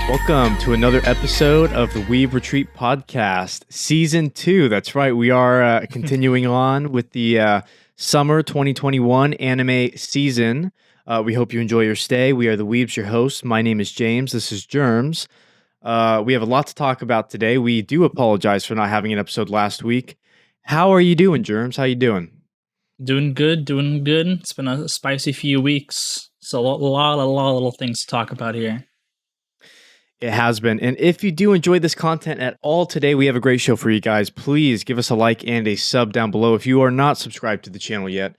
Welcome to another episode of the Weeb Retreat Podcast, Season 2. That's right, we are continuing on with the Summer 2021 anime season. We hope you enjoy your stay. We are the Weebs, your hosts. My name is James. This is Jerms. We have a lot to talk about today. We do apologize for not having an episode last week. How are you doing, Jerms? How you doing? Doing good. It's been a spicy few weeks, so a lot of little things to talk about here. It has been. And if you do enjoy this content at all today, we have a great show for you guys. Please give us a like and a sub down below if you are not subscribed to the channel yet.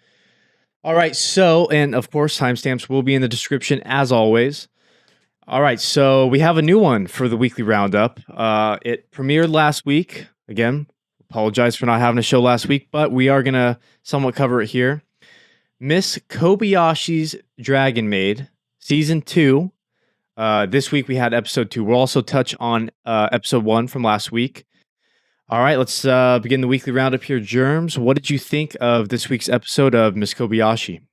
All right, so, and of course, timestamps will be in the description as always. All right, so we have a new one for the weekly roundup. It premiered last week. Again, apologize for not having a show last week, but we are going to somewhat cover it here. Miss Kobayashi's Dragon Maid, Season 2. This week we had episode 2. We'll also touch on episode 1 from last week. All right, let's begin the weekly roundup here. Jerms, what did you think of this week's episode of Miss Kobayashi?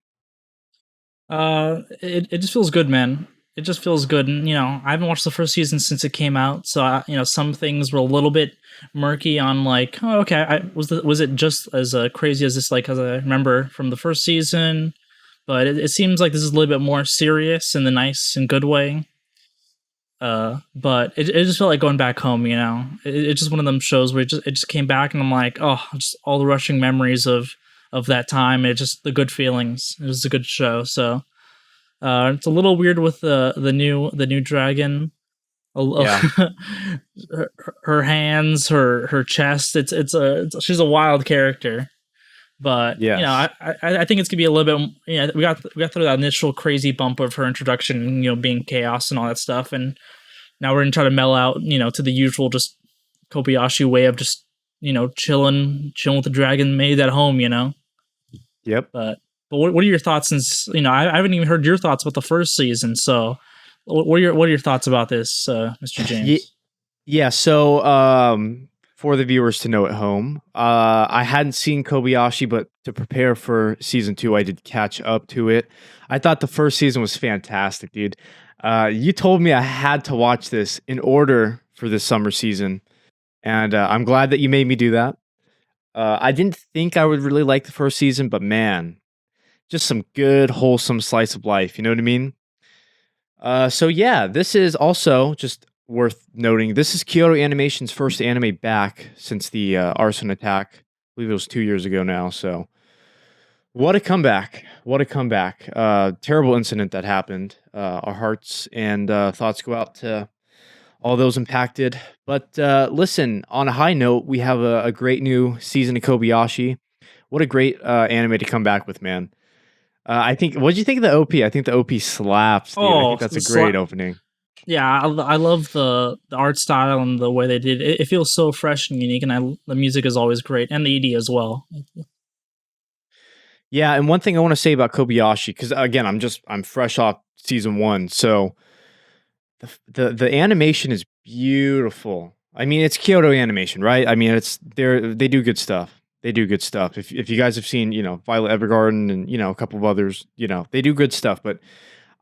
It just feels good, man. It just feels good, and I haven't watched the first season since it came out, so some things were a little bit murky on like, oh, okay, was it just as crazy as this, like as I remember from the first season? But it seems like this is a little bit more serious in the nice and good way. But it just felt like going back home, It's just one of them shows where it just came back, and I'm like, oh, just all the rushing memories of that time. It just the good feelings. It was a good show. So, it's a little weird with the new dragon. Yeah. her hands, her chest. She's a wild character. But yes. I think it's gonna be a little bit. We got through that initial crazy bump of her introduction, being chaos and all that stuff, and now we're gonna try to mellow out, to the usual just Kobayashi way of just chilling with the Dragon Maid at home, Yep. But what are your thoughts? Since I haven't even heard your thoughts about the first season, so what are your thoughts about this, Mr. James? Yeah. So for the viewers to know at home, I hadn't seen Kobayashi, but to prepare for season 2, I did catch up to it. I thought the first season was fantastic, dude. You told me I had to watch this in order for this summer season, and I'm glad that you made me do that. I didn't think I would really like the first season, but man, just some good, wholesome slice of life. You know what I mean? So yeah, this is also just worth noting. This is Kyoto Animation's first anime back since the arson attack. I believe it was 2 years ago now. So what a comeback. Terrible incident that happened. Our hearts and thoughts go out to all those impacted. But listen, on a high note, we have a great new season of Kobayashi. What a great anime to come back with, man. I think, what did you think of the OP? I think the OP slaps, dude. I think that's a great opening. Yeah, I love the art style and the way they did it. It feels so fresh and unique, and the music is always great, and the ED as well. Yeah, and one thing I want to say about Kobayashi, because again, I'm fresh off season 1, so the animation is beautiful. I mean, it's Kyoto Animation, right? I mean, they do good stuff. If you guys have seen, Violet Evergarden and a couple of others, they do good stuff. But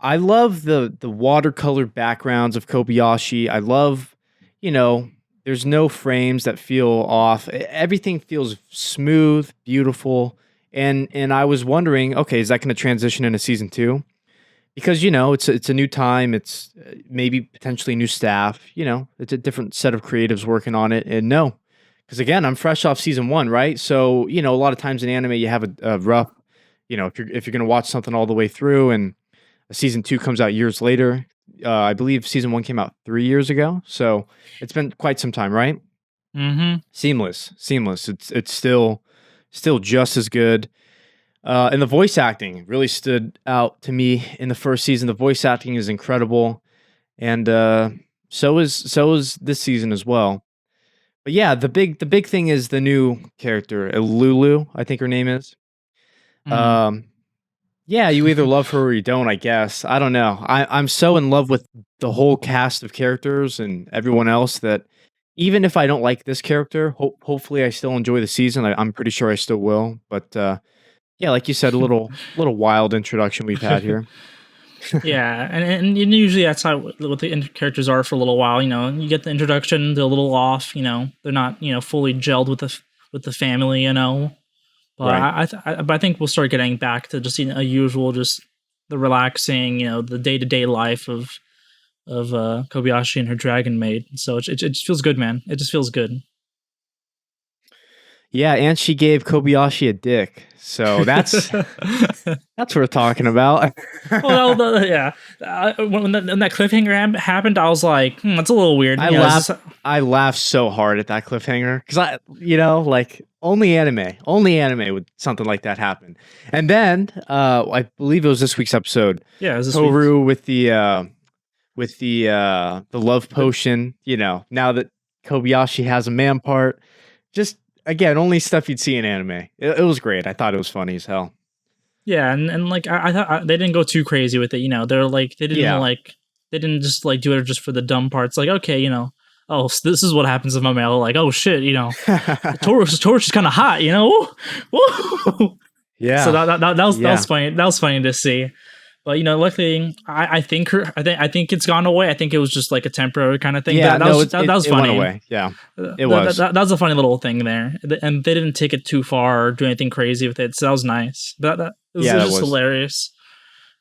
I love the watercolor backgrounds of Kobayashi. I love, there's no frames that feel off. Everything feels smooth, beautiful. And I was wondering, okay, is that going to transition into season 2? Because, it's a new time. It's maybe potentially new staff. It's a different set of creatives working on it. And no, because again, I'm fresh off season 1, right? So, a lot of times in anime, you have a rough, if you're going to watch something all the way through and season 2 comes out years later. I believe season 1 came out 3 years ago. So it's been quite some time, right? Mm-hmm. Seamless. It's still just as good. And the voice acting really stood out to me in the first season. The voice acting is incredible. And so is this season as well. But yeah, the big thing is the new character, Lulu, I think her name is. Mm. Yeah, you either love her or you don't, I guess. I don't know. I'm so in love with the whole cast of characters and everyone else that even if I don't like this character, hopefully I still enjoy the season. I'm pretty sure I still will. But yeah, like you said, a little wild introduction we've had here. Yeah, and usually that's how what the characters are for a little while. You get the introduction, they're a little off. They're not fully gelled with the family. But Right. but I think we'll start getting back to just a usual, just the relaxing, the day to day life of Kobayashi and her dragon maid. So it just feels good, man. It just feels good. Yeah, and she gave Kobayashi a dick. So that's that's worth talking about. Well, yeah. When that cliffhanger happened, I was like, that's a little weird. I laughed so hard at that cliffhanger because like only anime would something like that happen. And then I believe it was this week's episode. Yeah, it was this Toru with the love potion. Now that Kobayashi has a man part, just again only stuff you'd see in anime. It was great. I thought it was funny as hell. Yeah, and like I thought they didn't go too crazy with it. They're like they didn't just like do it just for the dumb parts. Like, okay, oh, so this is what happens in my mail. Like, oh shit, Toru's kind of hot. Whoa. Yeah. So that was funny. That was funny to see. But luckily, I think it's gone away. I think it was just like a temporary kind of thing. Yeah, that was funny. It went away. Yeah, it was. That was a funny little thing there, and they didn't take it too far or do anything crazy with it. So that was nice. It was just hilarious.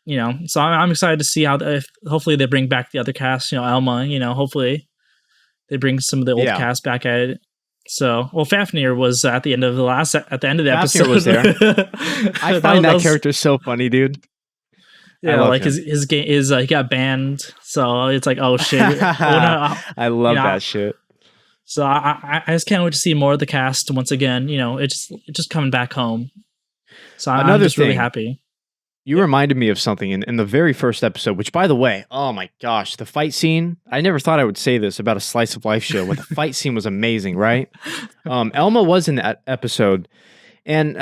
So I'm excited to see if hopefully they bring back the other cast. Elma. Hopefully they bring some of the old cast back at it. So, Fafnir was at the end of the episode. Was there. I find that character so funny, dude. Yeah, like his game is he got banned, so it's like, oh shit. I love that shit. So I just can't wait to see more of the cast once again. It's just coming back home. So I'm just really happy. You reminded me of something in the very first episode, which, by the way, oh my gosh, the fight scene. I never thought I would say this about a slice of life show, but the fight scene was amazing, right? Elma was in that episode, and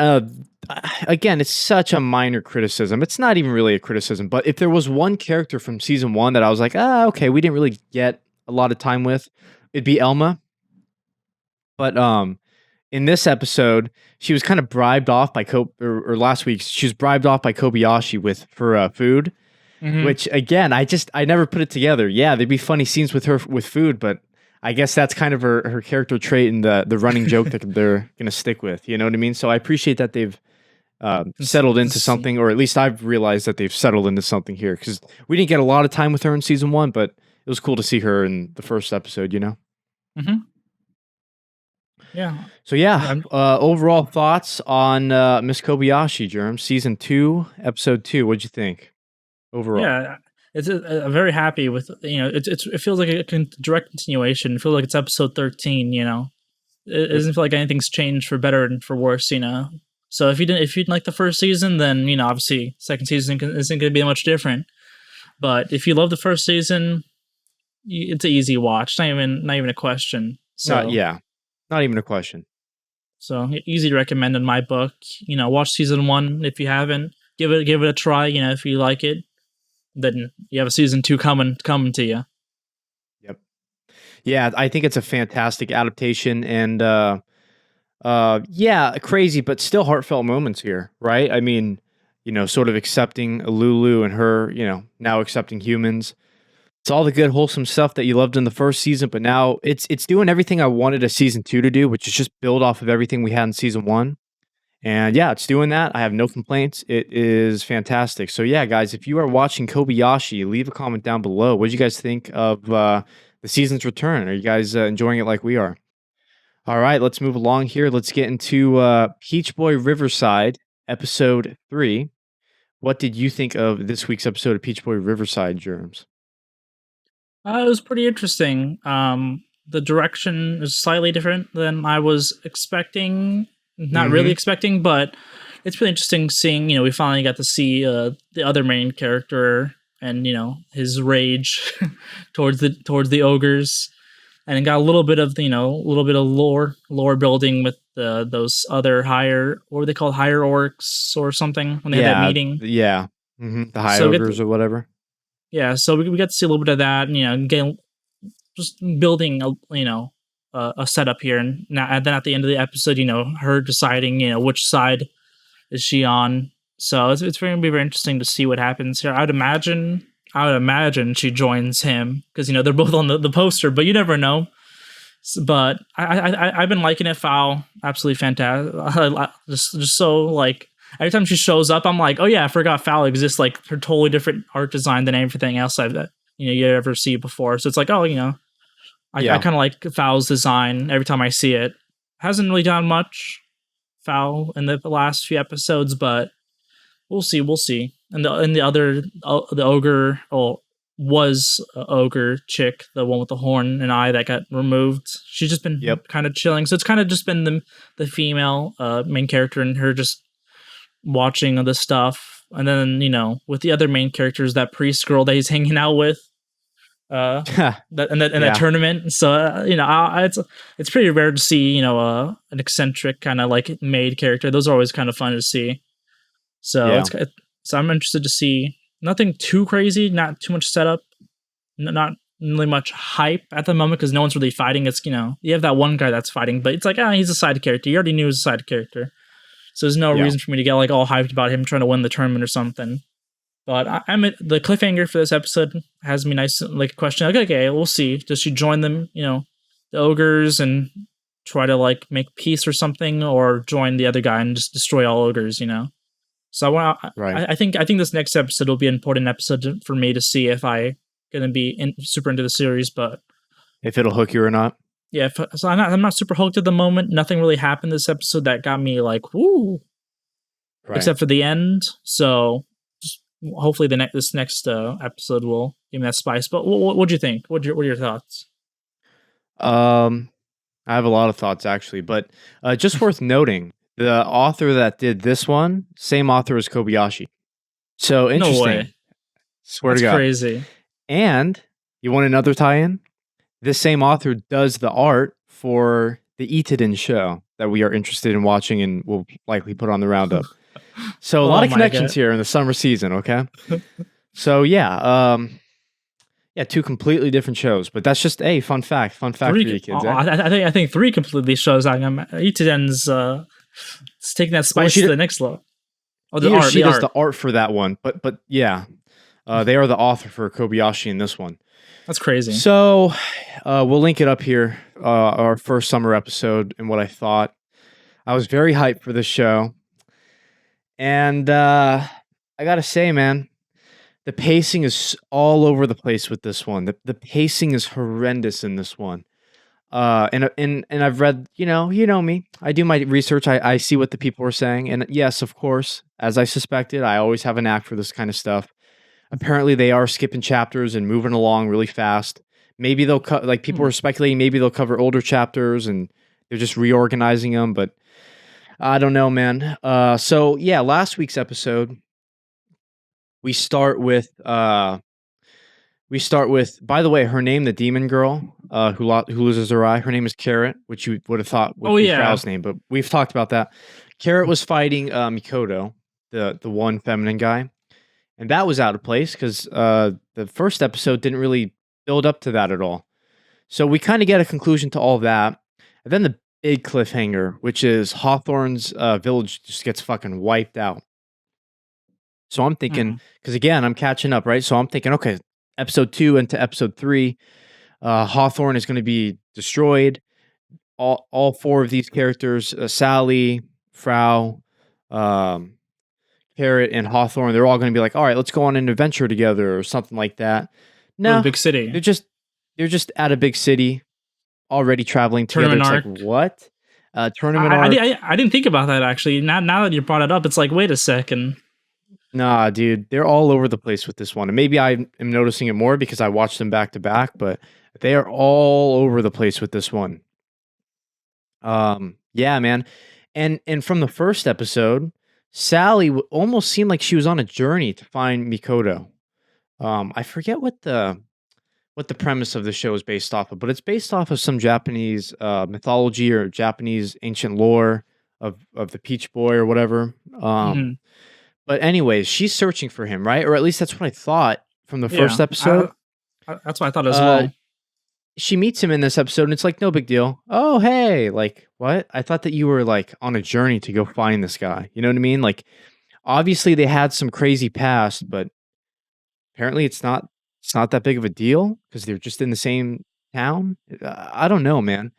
again, it's such a minor criticism. It's not even really a criticism, but if there was one character from season 1 that I was like, okay, we didn't really get a lot of time with, it'd be Elma. But in this episode, she was kind of bribed off by or last week, she was bribed off by Kobayashi for food, which again, I never put it together. Yeah, there'd be funny scenes with her with food, but I guess that's kind of her character trait and the running joke that they're gonna stick with. You know what I mean? So I appreciate that they've settled into something, or at least I've realized that they've settled into something here, because we didn't get a lot of time with her in season 1, but it was cool to see her in the first episode. Yeah. So overall thoughts on Miss Kobayashi, Jerms, season 2, episode 2. What'd you think overall? Yeah, it's I'm very happy with it feels like a direct continuation. It feels like it's episode 13. It doesn't feel like anything's changed for better and for worse. So if you didn't like the first season, then obviously second season isn't going to be much different. But if you love the first season, it's an easy watch. Not even a question. So not even a question. So easy to recommend in my book. Watch season 1 if you haven't. Give it a try. If you like it, then you have a season 2 coming to you. Yep. Yeah, I think it's a fantastic adaptation, and crazy but still heartfelt moments here, right? I mean, sort of accepting Lulu and her, now accepting humans. It's all the good, wholesome stuff that you loved in the first season, but now it's doing everything I wanted a season 2 to do, which is just build off of everything we had in season 1. And yeah, it's doing that. I have no complaints. It is fantastic. So yeah, guys, if you are watching Kobayashi, leave a comment down below. What did you guys think of the season's return? Are you guys enjoying it like we are? All right, let's move along here. Let's get into Peach Boy Riverside, episode 3. What did you think of this week's episode of Peach Boy Riverside, Jerms? It was pretty interesting. The direction is slightly different than I was expecting. Not really expecting, but it's pretty interesting seeing, we finally got to see the other main character and, his rage towards the ogres, and it got a little bit of, lore building with those other higher, what were they called, higher orcs or something when they had that meeting. Yeah. The high ogres or whatever. Yeah, so we got to see a little bit of that, and just building a setup here, and then at the end of the episode, her deciding which side is she on, So it's going to be very interesting to see what happens here. I would imagine she joins him because they're both on the poster, but you never know. But I've been liking it. Foul, absolutely fantastic. Just so like every time she shows up, I'm like, oh yeah, I forgot Foul exists. Like her totally different art design than everything else that you ever see before. So it's like, I kind of like Foul's design every time I see it. Hasn't really done much Foul in the last few episodes, but we'll see. And the other the ogre was a ogre chick, the one with the horn and eye that got removed. She's just been kind of chilling. So it's kind of just been the female main character and her just watching the stuff. And then, with the other main characters, that priest girl that he's hanging out with that tournament. So, it's pretty rare to see, an eccentric kind of like maid character. Those are always kind of fun to see. So so I'm interested to see. Nothing too crazy, not too much setup, not really much hype at the moment because no one's really fighting. It's, you have that one guy that's fighting, but it's like, he's a side character. You already knew he was a side character. So there's no reason for me to get like all hyped about him trying to win the tournament or something. But the cliffhanger for this episode has me nice, like, question. Okay, we'll see. Does she join them, the ogres and try to like make peace or something, or join the other guy and just destroy all ogres, So I think this next episode will be an important episode for me to see if I gonna be super into the series, but if it'll hook you or not. Yeah, so I'm not super hooked at the moment. Nothing really happened this episode that got me like woo, except for the end. So just hopefully this next episode will give me that spice. But what do you think? What are your thoughts? I have a lot of thoughts actually, but just worth noting. The author that did this one, same author as Kobayashi. So interesting. No way. Swear That's to God. Crazy. And you want another tie-in? This same author does the art for the Itadin show that we are interested in watching and will likely put on the roundup. So a lot of connections here in the summer season, okay? So yeah, two completely different shows, but that's just a fun fact. Fun fact for you kids. I think 3 completely shows. Itadin's it's taking that spice to the next level. Oh, she does the art for that one, but yeah, they are the author for Kobayashi in this one. That's crazy. So we'll link it up here, our first summer episode and what I thought. I was very hyped for this show, and I gotta say, man, the pacing is all over the place with this one. The pacing is horrendous in this one. And I've read, you know me. I do my research. I see what the people are saying, and yes, of course, as I suspected, I always have a knack for this kind of stuff. Apparently, they are skipping chapters and moving along really fast. Maybe they'll like people are speculating. Maybe they'll cover older chapters and they're just reorganizing them. But I don't know, man. So yeah, last week's episode, we start with. By the way, her name, the demon girl, who loses her eye. Her name is Carrot, which you would have thought would be Frau's name, but we've talked about that. Carrot was fighting Mikoto, the one feminine guy, and that was out of place because the first episode didn't really build up to that at all. So we kind of get a conclusion to all of that, and then the big cliffhanger, which is Hawthorne's village just gets fucking wiped out. So I'm thinking, because again, I'm catching up, right? So I'm thinking, okay. Episode 2 into episode 3, Hawthorne is going to be destroyed. All 4 of these characters, Sally, Frau, Carrot, and Hawthorne, they're all going to be like, all right, let's go on an adventure together or something like that. No, big city. They're just at a big city, already traveling together. Tournament arc. Like, what? Tournament arc. I didn't think about that actually. Now that you brought it up, it's like, wait a second. Nah, dude, they're all over the place with this one. And maybe I am noticing it more because I watched them back to back, but they are all over the place with this one. Yeah, man. And from the first episode, Sally almost seemed like she was on a journey to find Mikoto. I forget what the premise of the show is based off of, but it's based off of some Japanese mythology or Japanese ancient lore of the Peach Boy or whatever. But anyways, she's searching for him, right? Or at least that's what I thought from the first episode. That's what I thought as well. She meets him in this episode, and it's like, no big deal. Oh, hey, like, what? I thought that you were, like, on a journey to go find this guy. You know what I mean? Like, Obviously, they had some crazy past, but apparently it's not that big of a deal because they're just in the same town. I don't know, man.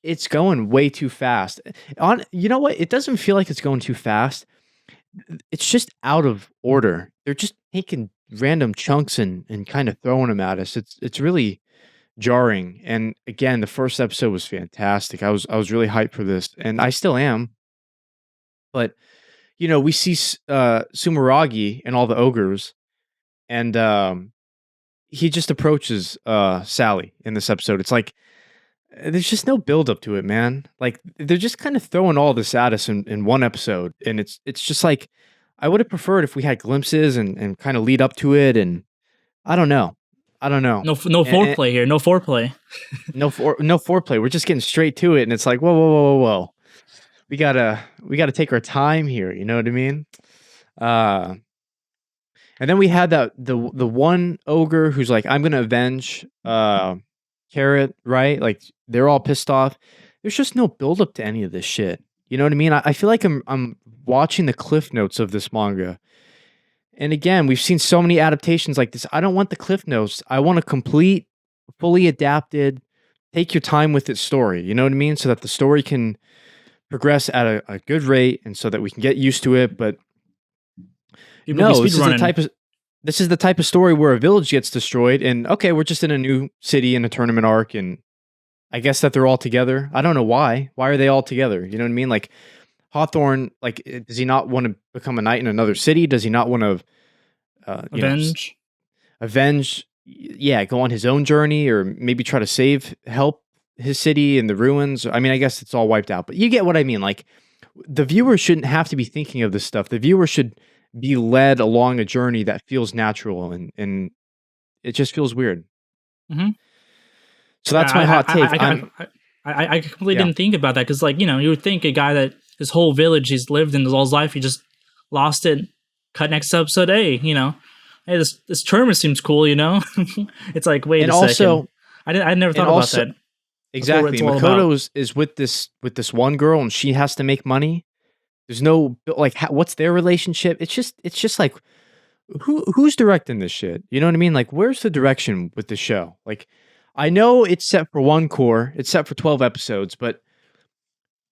It's going way too fast. You know what? It doesn't feel like it's going too fast. It's just out of order. They're just taking random chunks and kind of throwing them at us. It's really jarring. And again, the first episode was fantastic. I was really hyped for this, and I still am. But we see Sumeragi and all the ogres, and he just approaches Sally in this episode. It's like there's just no build up to it, man. Like they're just kind of throwing all this at us in one episode, and it's just like I would have preferred if we had glimpses and kind of lead up to it. And I don't know, I don't know. No foreplay here. No foreplay. No foreplay. We're just getting straight to it, and it's like whoa, whoa, whoa, whoa, whoa. We gotta take our time here. You know what I mean? And then we had the one ogre who's like, I'm gonna avenge Carrot, right? Like they're all pissed off. There's just no build up to any of this shit. You know what I mean? I feel like I'm watching the cliff notes of this manga. And again, we've seen so many adaptations like this. I don't want the cliff notes. I want a complete, fully adapted, take your time with it story. You know what I mean? So that the story can progress at a good rate and so that we can get used to it. But no, this is the type of story where a village gets destroyed and okay, we're just in a new city in a tournament arc, and I guess that they're all together. I don't know why. Why are they all together? You know what I mean? Like Hawthorne, like does he not want to become a knight in another city? Does he not want to avenge? Yeah, go on his own journey, or maybe try to help his city in the ruins. I mean, I guess it's all wiped out, but you get what I mean. Like the viewer shouldn't have to be thinking of this stuff. The viewer should be led along a journey that feels natural, and it just feels weird. Mm-hmm. So that's my hot take. I completely didn't think about that because, like, you would think a guy that his whole village he's lived in all his life, he just lost it. Cut next episode, hey, hey, this tournament seems cool, It's like, wait a second. I never thought about that. Exactly. Makoto is with this one girl, and she has to make money. There's no like, what's their relationship? It's just like, who's directing this shit? You know what I mean? Like, where's the direction with the show? Like, I know it's set for one core, it's set for 12 episodes, but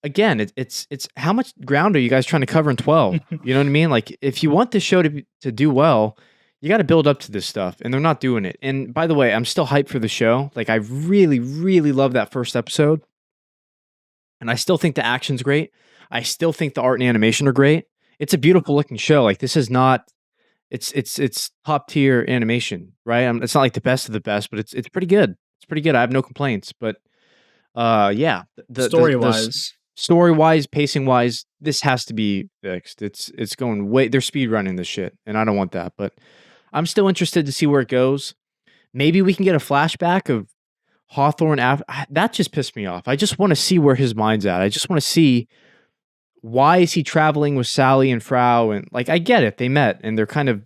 again, it's how much ground are you guys trying to cover in 12? You know what I mean? Like, if you want this show to do well, you got to build up to this stuff, and they're not doing it. And by the way, I'm still hyped for the show. Like, I really, really love that first episode, and I still think the action's great. I still think the art and animation are great. It's a beautiful looking show. Like, this is not, it's top tier animation, right? It's not like the best of the best, but it's pretty good. It's pretty good. I have no complaints. But yeah, story wise, pacing wise, this has to be fixed. It's going way. They're speed running this shit, and I don't want that. But I'm still interested to see where it goes. Maybe we can get a flashback of Hawthorne. That just pissed me off. I just want to see where his mind's at. I just want to see, why is he traveling with Sally and Frau? And like, I get it. They met and they're kind of,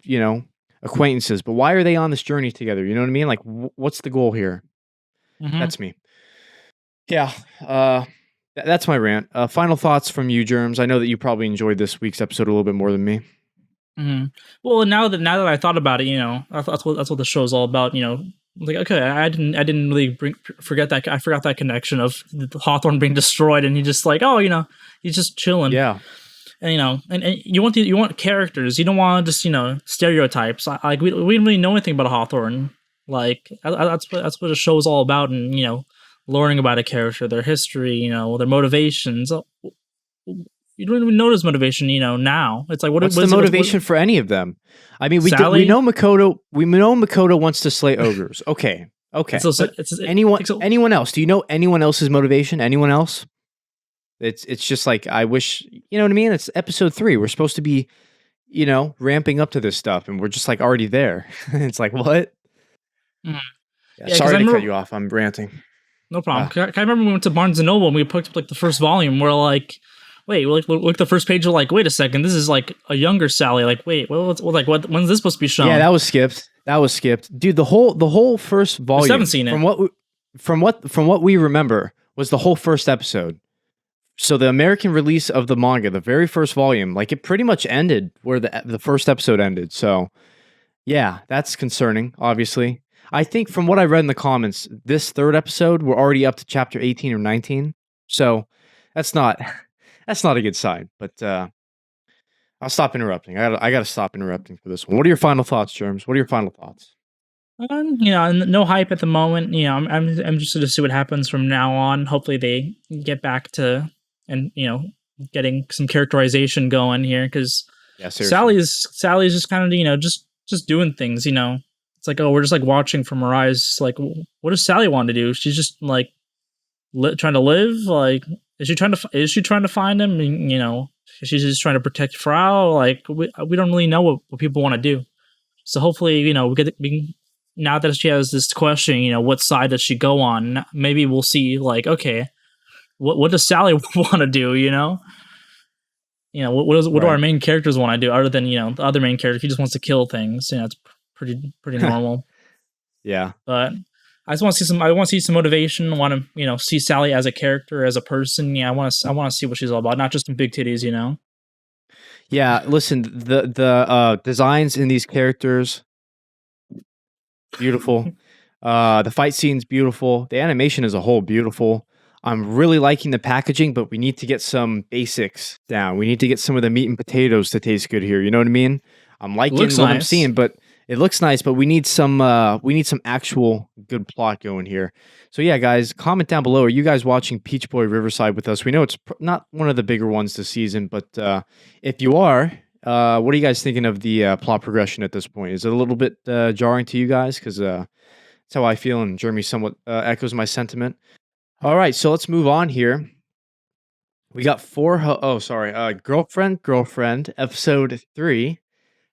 acquaintances, but why are they on this journey together? You know what I mean? Like, what's the goal here? Mm-hmm. That's me. Yeah. That's my rant. Final thoughts from you, Jerms. I know that you probably enjoyed this week's episode a little bit more than me. Mm-hmm. Well, now that I thought about it, that's what the show is all about. Like, okay, I didn't really forget that. I forgot that connection of Hawthorne being destroyed, and he just like, he's just chilling. Yeah. And and you want characters. You don't want just stereotypes. Like we didn't really know anything about Hawthorne. Like that's what the show is all about, and learning about a character, their history, their motivations. You don't even know his motivation, now. It's like, what's the motivation for any of them? I mean, we know Makoto. We know Makoto wants to slay ogres. Okay. Anyone else? Do you know anyone else's motivation? Anyone else? It's just like, I wish, you know what I mean? It's episode 3. We're supposed to be, ramping up to this stuff, and we're just like already there. It's like, what? Mm. Yeah, sorry to cut you off. I'm ranting. No problem. I remember we went to Barnes & Noble and we picked up like the first volume. We're like, wait, look at the first page. We're like, wait a second, this is like a younger Sally. Like, wait, when's this supposed to be shown? Yeah, that was skipped. Dude, the whole first volume. I haven't seen it. From what we remember was the whole first episode. So the American release of the manga, the very first volume, like it pretty much ended where the first episode ended. So yeah, that's concerning, obviously. I think from what I read in the comments, this third episode, we're already up to chapter 18 or 19. So that's not that's not a good sign. But I'll stop interrupting. I gotta stop interrupting for this one. What are your final thoughts, Germs? What are your final thoughts? No hype at the moment. I'm interested to see what happens from now on. Hopefully, they get back to and getting some characterization going here because Yeah, seriously. Sally's just kind of just doing things. It's like, oh, we're just like watching from her eyes. Like, what does Sally want to do? She's just like trying to live. Like, is she trying to find him? She's just trying to protect Frau. Like, we don't really know what people want to do. So hopefully, now that she has this question, what side does she go on? Maybe we'll see, like, okay, what does Sally want to do? What do our main characters want to do other than the other main character? He just wants to kill things. It's pretty normal. Yeah, but I just want to see some. I want to see some motivation. I want to see Sally as a character, as a person. Yeah, I want to see what she's all about, not just some big titties. Yeah, listen, the designs in these characters, beautiful. The fight scene's beautiful. The animation as a whole, beautiful. I'm really liking the packaging, but we need to get some basics down. We need to get some of the meat and potatoes to taste good here. You know what I mean? I'm liking what I'm seeing, but it looks nice, but we need some actual good plot going here. So yeah, guys, comment down below. Are you guys watching Peach Boy Riverside with us? We know it's not one of the bigger ones this season, but if you are, what are you guys thinking of the plot progression at this point? Is it a little bit jarring to you guys? Because that's how I feel, and Jeremy somewhat echoes my sentiment. All right, so let's move on here. We got Girlfriend, episode 3.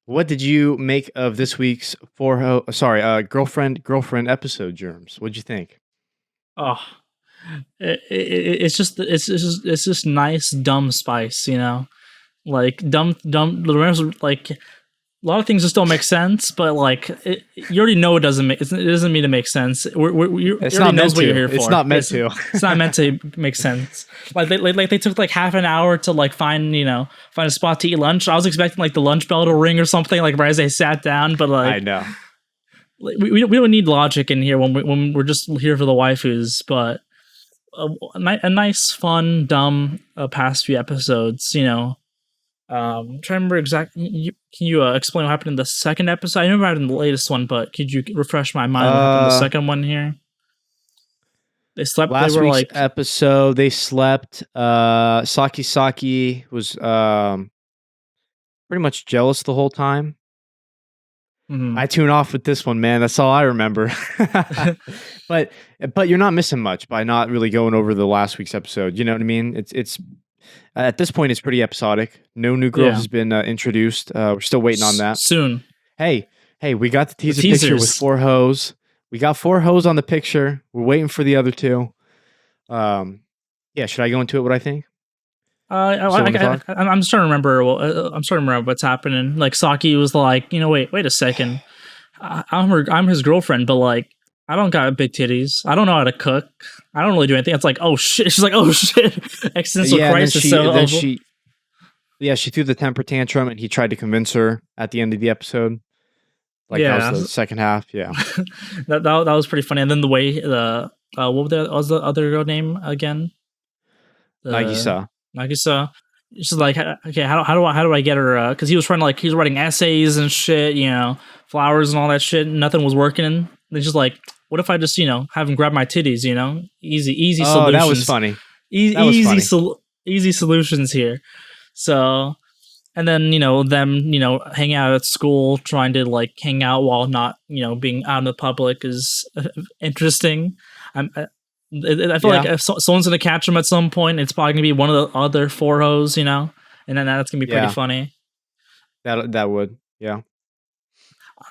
What did you make of this week's girlfriend episode, Germs? What'd you think? Oh, it's just nice dumb spice, like dumb. Like a lot of things just don't make sense, but like you already know it doesn't mean to make sense. It's not meant to. You're here for. It's not meant to. It's not meant to make sense. Like they took like half an hour to like find a spot to eat lunch. I was expecting like the lunch bell to ring or something like right as they sat down, but like I know. We don't need logic in here when we're just here for the waifus, but a nice, fun, dumb past few episodes. Trying to remember exactly. Can you explain what happened in the second episode? I remember in the latest one, but could you refresh my mind what happened in the second one here? They slept. Last week's episode, they slept. Saki was pretty much jealous the whole time. Mm-hmm. I tune off with this one, man. That's all I remember. but you're not missing much by not really going over the last week's episode. You know what I mean? It's at this point, it's pretty episodic. No new girl has been introduced. We're still waiting on that. Soon. Hey, we got the teaser picture with 4 hoes. We got 4 hoes on the picture. We're waiting for the other 2. Yeah, should I go into it? What I think? I'm starting to remember. I'm starting to remember what's happening. Like Saki was like, wait a second. I'm his girlfriend, but like, I don't got big titties. I don't know how to cook. I don't really do anything. It's like, oh shit. She's like, oh shit. Existential crisis. She threw the temper tantrum, and he tried to convince her at the end of the episode. Like that was the second half. Yeah, that was pretty funny. And then the way what was the other girl name again? Nagisa. She's like, okay, how do I get her? Because he was writing essays and shit, flowers and all that shit. Nothing was working. And they're just like, what if I just have him grab my titties? Easy solutions. Oh, that was funny. Easy solutions here. So, and then them hanging out at school, trying to like hang out while not being out in the public is interesting. I feel like if someone's gonna catch him at some point, it's probably gonna be one of the other 4 hoes, and then that's gonna be pretty funny. That would, yeah.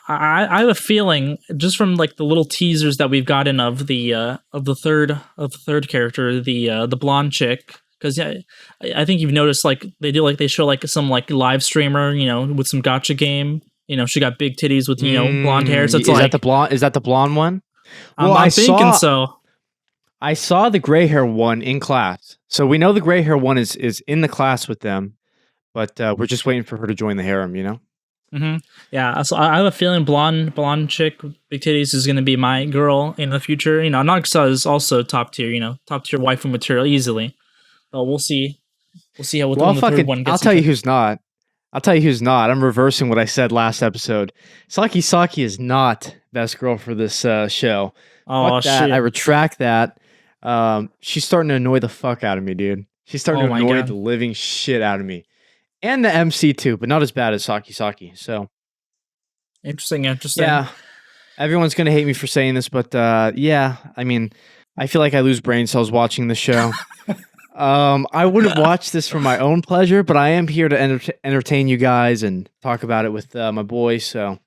I have a feeling just from like the little teasers that we've gotten of the third character, the blonde chick, because I think you've noticed like they show like some like live streamer, with some gacha game. She got big titties with blonde hair. So it's is that the blonde one? Well, I'm thinking so. I saw the gray hair one in class. So we know the gray hair one is in the class with them, but we're just waiting for her to join the harem, you know? Hmm. Yeah, so I have a feeling blonde chick with big titties is gonna be my girl in the future. You know, Nagisa is also top tier. You know, top tier waifu material easily. But we'll see. We'll see how when the third one I'll gets. tell you who's not. I'll tell you who's not. I'm reversing what I said last episode. Saki is not best girl for this show. Oh Fuck that. I shit! retract that. She's starting to annoy the fuck out of me, dude. She's starting Oh to my annoy god! the living shit out of me. And the MC too, but not as bad as Saki. So Interesting. yeah, everyone's gonna hate me for saying this, but yeah, I mean, I feel like I lose brain cells watching the show. I wouldn't watch this for my own pleasure, but I am here to entertain you guys and talk about it with my boys. So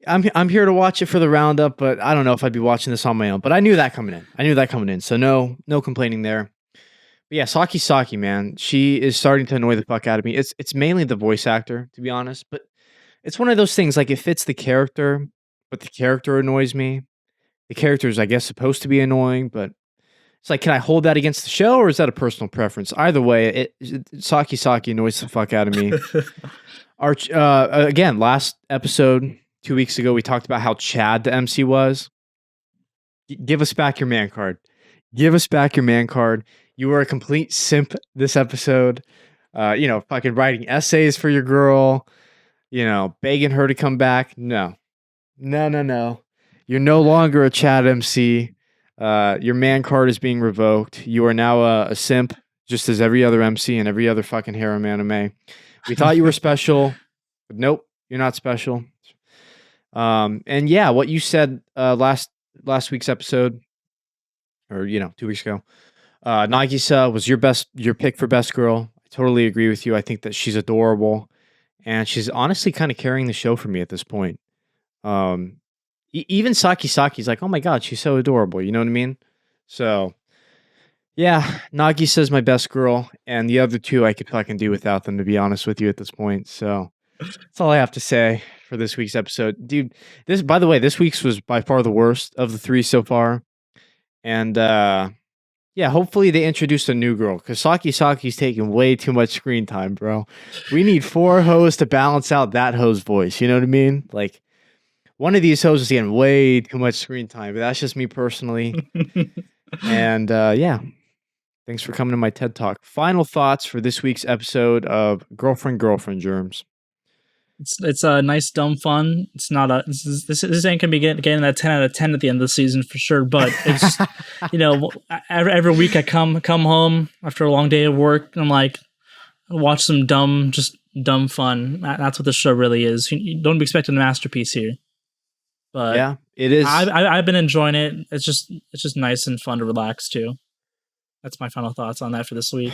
I'm here to watch it for the roundup, but I don't know if I'd be watching this on my own. But I knew that coming in. So no complaining there. But yeah, Saki, man, she is starting to annoy the fuck out of me. It's mainly the voice actor, to be honest, but it's one of those things like it fits the character, but the character annoys me. The character is, I guess, supposed to be annoying, but it's like, can I hold that against the show, or is that a personal preference? Either way, Saki annoys the fuck out of me. Again, last episode 2 weeks ago, we talked about how Chad the MC was. Give us back your man card. Give us back your man card. You were a complete simp this episode. Fucking writing essays for your girl. Begging her to come back. No. You're no longer a Chad MC. Your man card is being revoked. You are now a simp, just as every other MC and every other fucking harem anime. We thought you were special, but nope, you're not special. And yeah, what you said last week's episode, or 2 weeks ago, Nagisa was your pick for best girl. I totally agree with you. I think that she's adorable, and she's honestly kind of carrying the show for me at this point. Even Saki's like, oh my god, she's so adorable. You know what I mean? So yeah, Nagisa's my best girl, and the other two I could fucking do without them, to be honest with you at this point. So that's all I have to say for this week's episode, dude. By the way, this week's was by far the worst of the three so far, and yeah, hopefully they introduced a new girl, because Saki's taking way too much screen time, bro. We need 4 hoes to balance out that hoe's voice. You know what I mean? Like, one of these hoes is getting way too much screen time, but that's just me personally. And yeah, thanks for coming to my TED Talk. Final thoughts for this week's episode of Girlfriend Germs. It's a nice dumb fun. It's not a this ain't gonna be getting that 10 out of 10 at the end of the season for sure. But it's every week I come home after a long day of work and I'm like, watch some dumb fun. That's what the show really is. You don't be expecting a masterpiece here. But yeah, it is. I've been enjoying it. It's just nice and fun to relax too. That's my final thoughts on that for this week.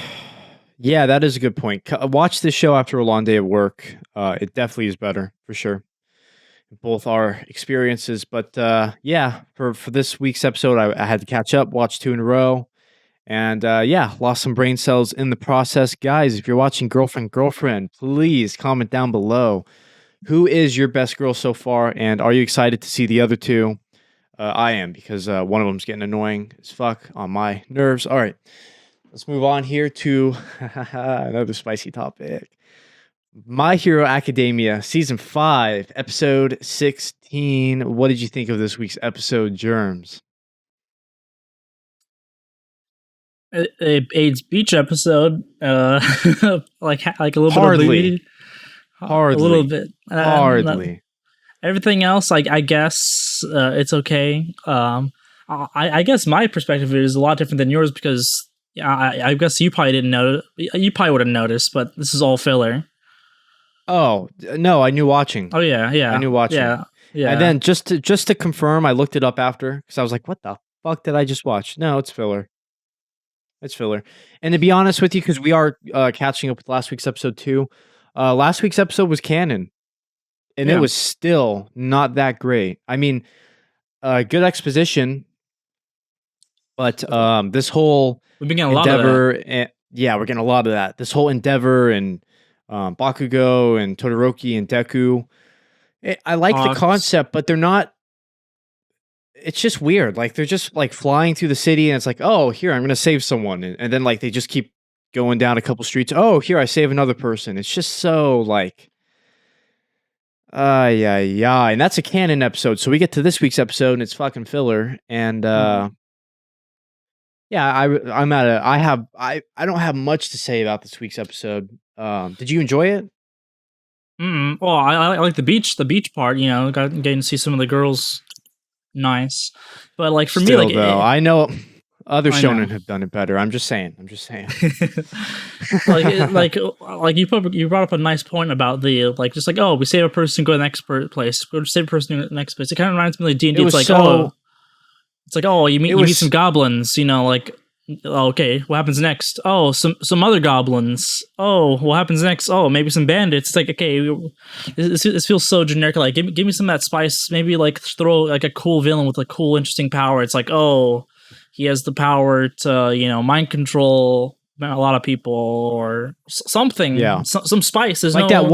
Yeah, that is a good point. Watch this show after a long day of work. It definitely is better, for sure. Both are experiences. But yeah, for this week's episode, I had to catch up, watch 2 in a row. And yeah, lost some brain cells in the process. Guys, if you're watching Girlfriend, please comment down below. Who is your best girl so far? And are you excited to see the other two? I am, because one of them's getting annoying as fuck on my nerves. All right. Let's move on here to another spicy topic. My Hero Academia, Season 5, Episode 16. What did you think of this week's episode, Jerms? AIDS beach episode, like a little Hardly. bit of a little bit. Hardly. Everything else, I guess it's okay. I guess my perspective is a lot different than yours because I guess you probably didn't know. You probably would have noticed, but this is all filler. Oh no, I knew watching. Oh yeah, I knew watching. Yeah. And then just to confirm, I looked it up after because I was like, "What the fuck did I just watch?" No, it's filler. It's filler. And to be honest with you, because we are catching up with last week's episode too. Last week's episode was canon, and it was still not that great. I mean, good exposition, but this whole we've been getting Endeavor, a lot of that. and yeah, we're getting a lot of that. This whole Endeavor and Bakugo and Todoroki and Deku. I like the concept, but they're not. it's just weird. Like they're just like flying through the city, and it's like, oh, here I'm gonna save someone, and then like they just keep going down a couple streets. Oh, here I save another person. It's just so like, yeah, yeah. And that's a canon episode. So we get to this week's episode, and it's fucking filler. And yeah, I'm at a. I don't have much to say about this week's episode. Did you enjoy it? Well, I like the beach part. You know, getting to see some of the girls. Nice, but like for Still, me, like though, I know other I know. shonen have done it better. I'm just saying. like you brought up a nice point about the like just like, oh, we save a person, go to the next place, go to save a person, go to the next place. It kind of reminds me of D&D. It's like, oh, you meet some goblins, you know, like, okay, what happens next? Oh, some other goblins. Oh, what happens next? Oh, maybe some bandits. It's like, okay, this feels so generic. Like, give me some of that spice. Maybe like throw like a cool villain with a cool, interesting power. It's like, oh, he has the power to, you know, mind control a lot of people or something. Yeah, some spice. There's like that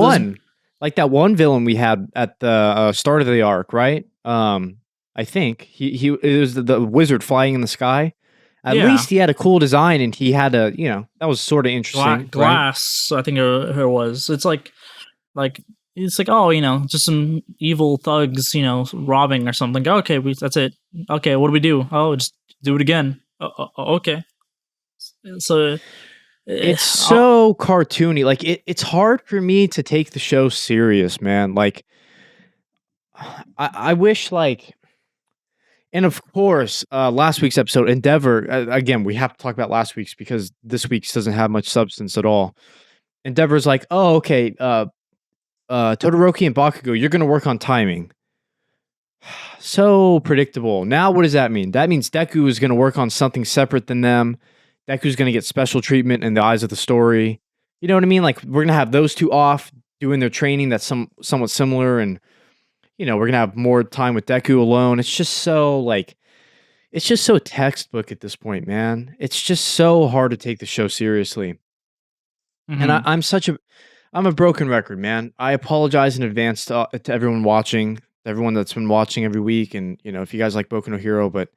one villain we had at the start of the arc, right? I think he it was the wizard flying in the sky. At least he had a cool design, and he had a, you know, that was sort of interesting. Glass, right? I think it was. It's like it's like, oh, you know, just some evil thugs, you know, robbing or something. Okay, that's it. Okay, what do we do? Oh, just do it again. Okay. So it's so cartoony. Like it's hard for me to take the show serious, man. Like I wish like. And of course, last week's episode, Endeavor, again, we have to talk about last week's because this week's doesn't have much substance at all. Endeavor's like, oh, okay, Todoroki and Bakugo, you're going to work on timing. So predictable. Now, what does that mean? That means Deku is going to work on something separate than them. Deku's going to get special treatment in the eyes of the story. You know what I mean? Like, we're going to have those two off doing their training that's somewhat similar, and you know, we're going to have more time with Deku alone. It's just so, like, it's just so textbook at this point, man. It's just so hard to take the show seriously. And I'm a broken record, man. I apologize in advance to everyone watching, everyone that's been watching every week. And, you know, if you guys like Boku no Hero, but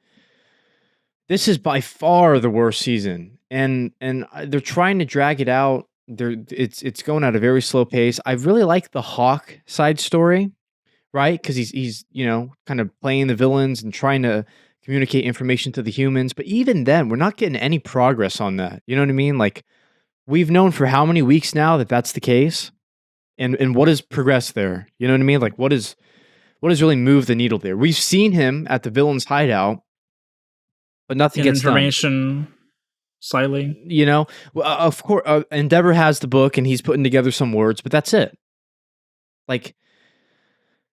this is by far the worst season. And they're trying to drag it out. It's going at a very slow pace. I really like the Hawk side story. Right? Because he's, you know, kind of playing the villains and trying to communicate information to the humans. But even then, we're not getting any progress on that. You know what I mean? Like, we've known for how many weeks now that that's the case? And what has progressed there? You know what I mean? Like, what has really moved the needle there? We've seen him at the villain's hideout, but nothing gets information done. Slightly. You know? Well, of course, Endeavor has the book, and he's putting together some words, but that's it. Like,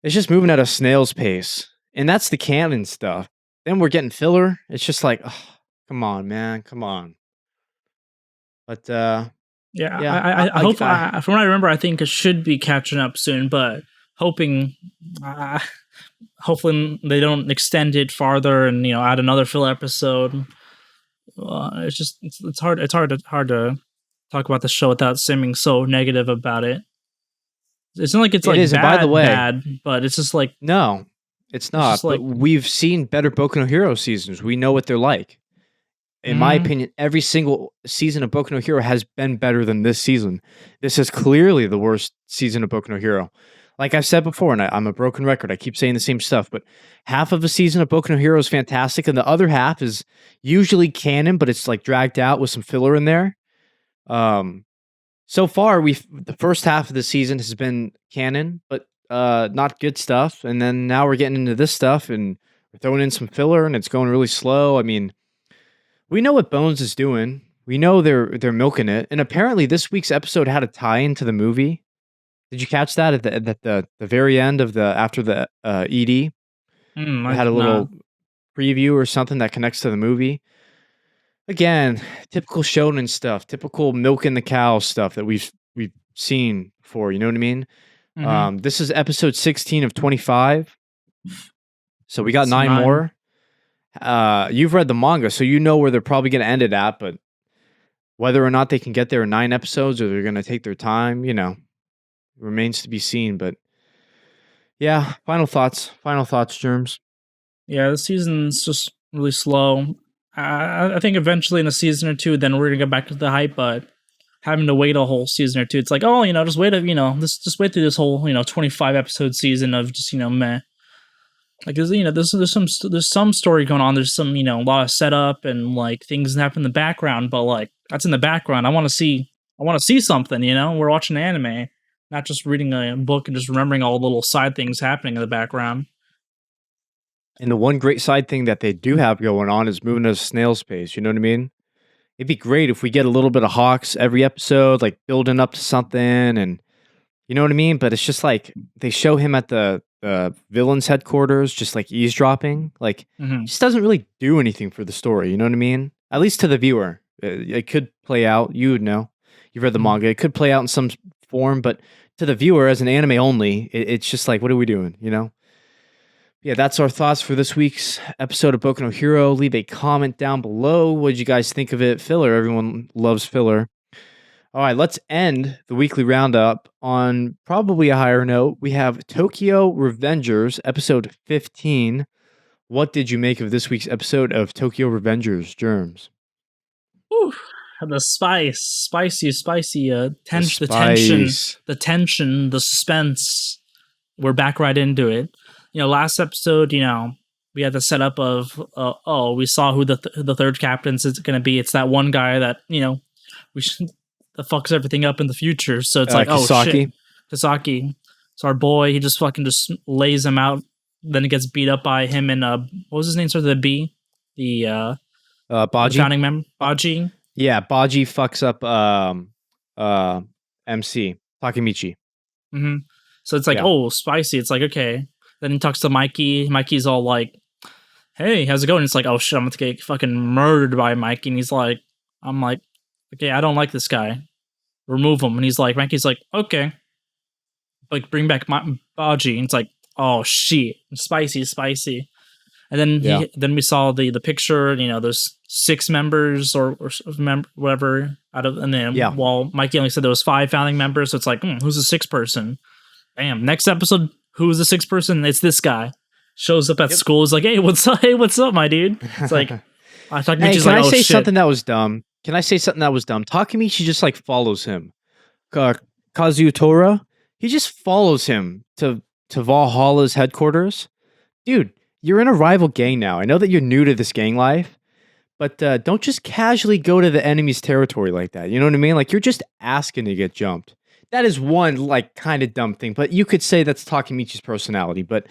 it's just moving at a snail's pace. And that's the canon stuff. Then we're getting filler. It's just like, oh, come on, man. Come on. But, yeah. I hope, from what I remember, I think it should be catching up soon, but hoping, hopefully they don't extend it farther and, you know, add another filler episode. It's just, it's hard to talk about the show without seeming so negative about it. It's not like it's like bad, by the way, bad, but it's just like, no, it's not. But we've seen better Boku no Hero seasons. We know what they're like. In my opinion, every single season of Boku no Hero has been better than this season. This is clearly the worst season of Boku no Hero. Like I've said before, and I'm a broken record. I keep saying the same stuff, but half of a season of Boku no Hero is fantastic, and the other half is usually canon, but it's like dragged out with some filler in there. So far, the first half of the season has been canon, but not good stuff. And then now we're getting into this stuff, and we're throwing in some filler, and it's going really slow. I mean, we know what Bones is doing. We know they're milking it. And apparently, this week's episode had a tie-in to the movie. Did you catch that at the very end of after the ED? I had a little preview or something that connects to the movie. Again, typical shonen stuff, typical milking the cow stuff that we've seen before. You know what I mean? This is episode 16 of 25, so we got 9 more. You've read the manga, so you know where they're probably going to end it at. But whether or not they can get there in 9 episodes, or they're going to take their time, you know, remains to be seen. But yeah, final thoughts, Jerms. Yeah, the season's just really slow. I think eventually in a season or two, then we're gonna go back to the hype. But having to wait a whole season or two, it's like, oh, just wait just wait through this whole 25 episode season of just meh. Like there's some story going on. There's some a lot of setup and like things happen in the background, but like that's in the background. I want to see something. We're watching anime, not just reading a book and just remembering all the little side things happening in the background. And the one great side thing that they do have going on is moving at a snail's pace. You know what I mean? It'd be great if we get a little bit of Hawks every episode, like building up to something, and you know what I mean? But it's just like they show him at the villain's headquarters, just like eavesdropping. Like, Hmm. just doesn't really do anything for the story. You know what I mean? At least to the viewer, it could play out. You would know. You've read the manga. It could play out in some form, but to the viewer, as an anime only, it's just like, what are we doing? You know? Yeah, that's our thoughts for this week's episode of Boku no Hero. Leave a comment down below. What did you guys think of it? Filler. Everyone loves filler. All right, let's end the weekly roundup on probably a higher note. We have Tokyo Revengers, episode 15. What did you make of this week's episode of Tokyo Revengers, Germs? Whew. The spicy tension, Spice. the tension, the suspense. We're back right into it. Last episode, we had the setup of, we saw who the third captains is going to be. It's that one guy that that fucks everything up in the future. So it's like, oh shit, Kisaki. So our boy, he just fucking just lays him out. Then he gets beat up by him and what was his name? Sort of the B, the Baji. founding member, Baji. Yeah, Baji fucks up MC Takemichi. Mm-hmm. So it's like, oh, spicy. It's like, okay. Then he talks to Mikey. Mikey's all like, hey, how's it going? It's like, oh shit, I'm gonna get fucking murdered by Mikey. And I'm like, okay, I don't like this guy. Remove him. And Mikey's like, okay. Like, bring back Baji. And it's like, oh shit, spicy. And then then we saw the picture. There's 6 members or whatever out of, and then while Mikey only said there was 5 founding members, so it's like, who's the 6th person? Bam. Next episode, who's the 6th person? It's this guy. Shows up at school. Is like, hey, what's up? Hey, what's up, my dude? It's like, Takemichi's can I say something that was dumb? Takemichi just like follows him. Kazutora, he just follows him to Valhalla's headquarters. Dude, you're in a rival gang now. I know that you're new to this gang life, but don't just casually go to the enemy's territory like that. You know what I mean? Like, you're just asking to get jumped. That is one, like, kind of dumb thing, but you could say that's Takemichi's personality. But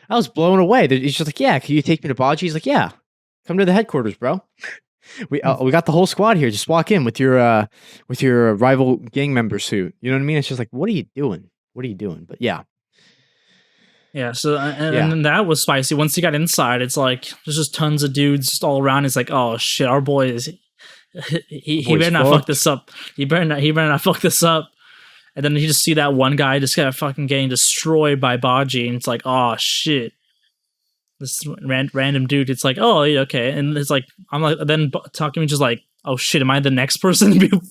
I was blown away. He's just like, yeah, can you take me to Baji? He's like, yeah, come to the headquarters, bro. We got the whole squad here. Just walk in with your rival gang member suit. You know what I mean? It's just like, what are you doing? But yeah. Yeah, so and then that was spicy. Once he got inside, it's like there's just tons of dudes just all around. It's like, oh shit, our boy is he better not fuck this up. He better not fuck this up. And then you just see that one guy just got fucking getting destroyed by Baji, and it's like, oh shit, this random dude. It's like, oh yeah, okay, and it's like, I'm like, then Takemichi's like, oh shit, am I the next person to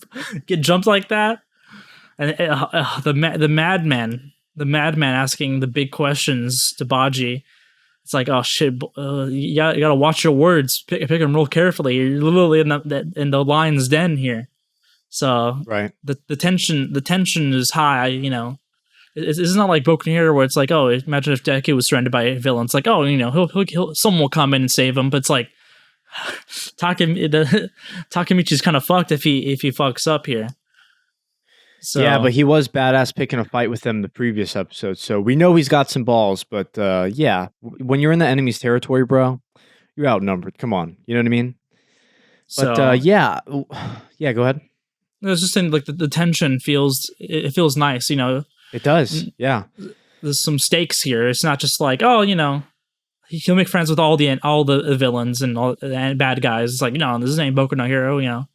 get jumped like that? And the madman asking the big questions to Baji. It's like, oh shit, you gotta watch your words, pick them real carefully. You're literally in the lion's den here. So right, the tension is high. It's not like Boku no Hero where it's like, oh, imagine if Deku was surrounded by a villain. It's like, oh, someone will come in and save him. But it's like Takemichi's kind of fucked if he fucks up here. So, yeah, but he was badass picking a fight with them the previous episode, so we know he's got some balls. But yeah, when you're in the enemy's territory, bro, you're outnumbered. Come on, you know what I mean? But yeah, go ahead. I was just saying, like the tension feels nice, It does, yeah. There's some stakes here. It's not just like, oh, he'll make friends with all the villains and all and bad guys. It's like, this ain't Boku no Hero.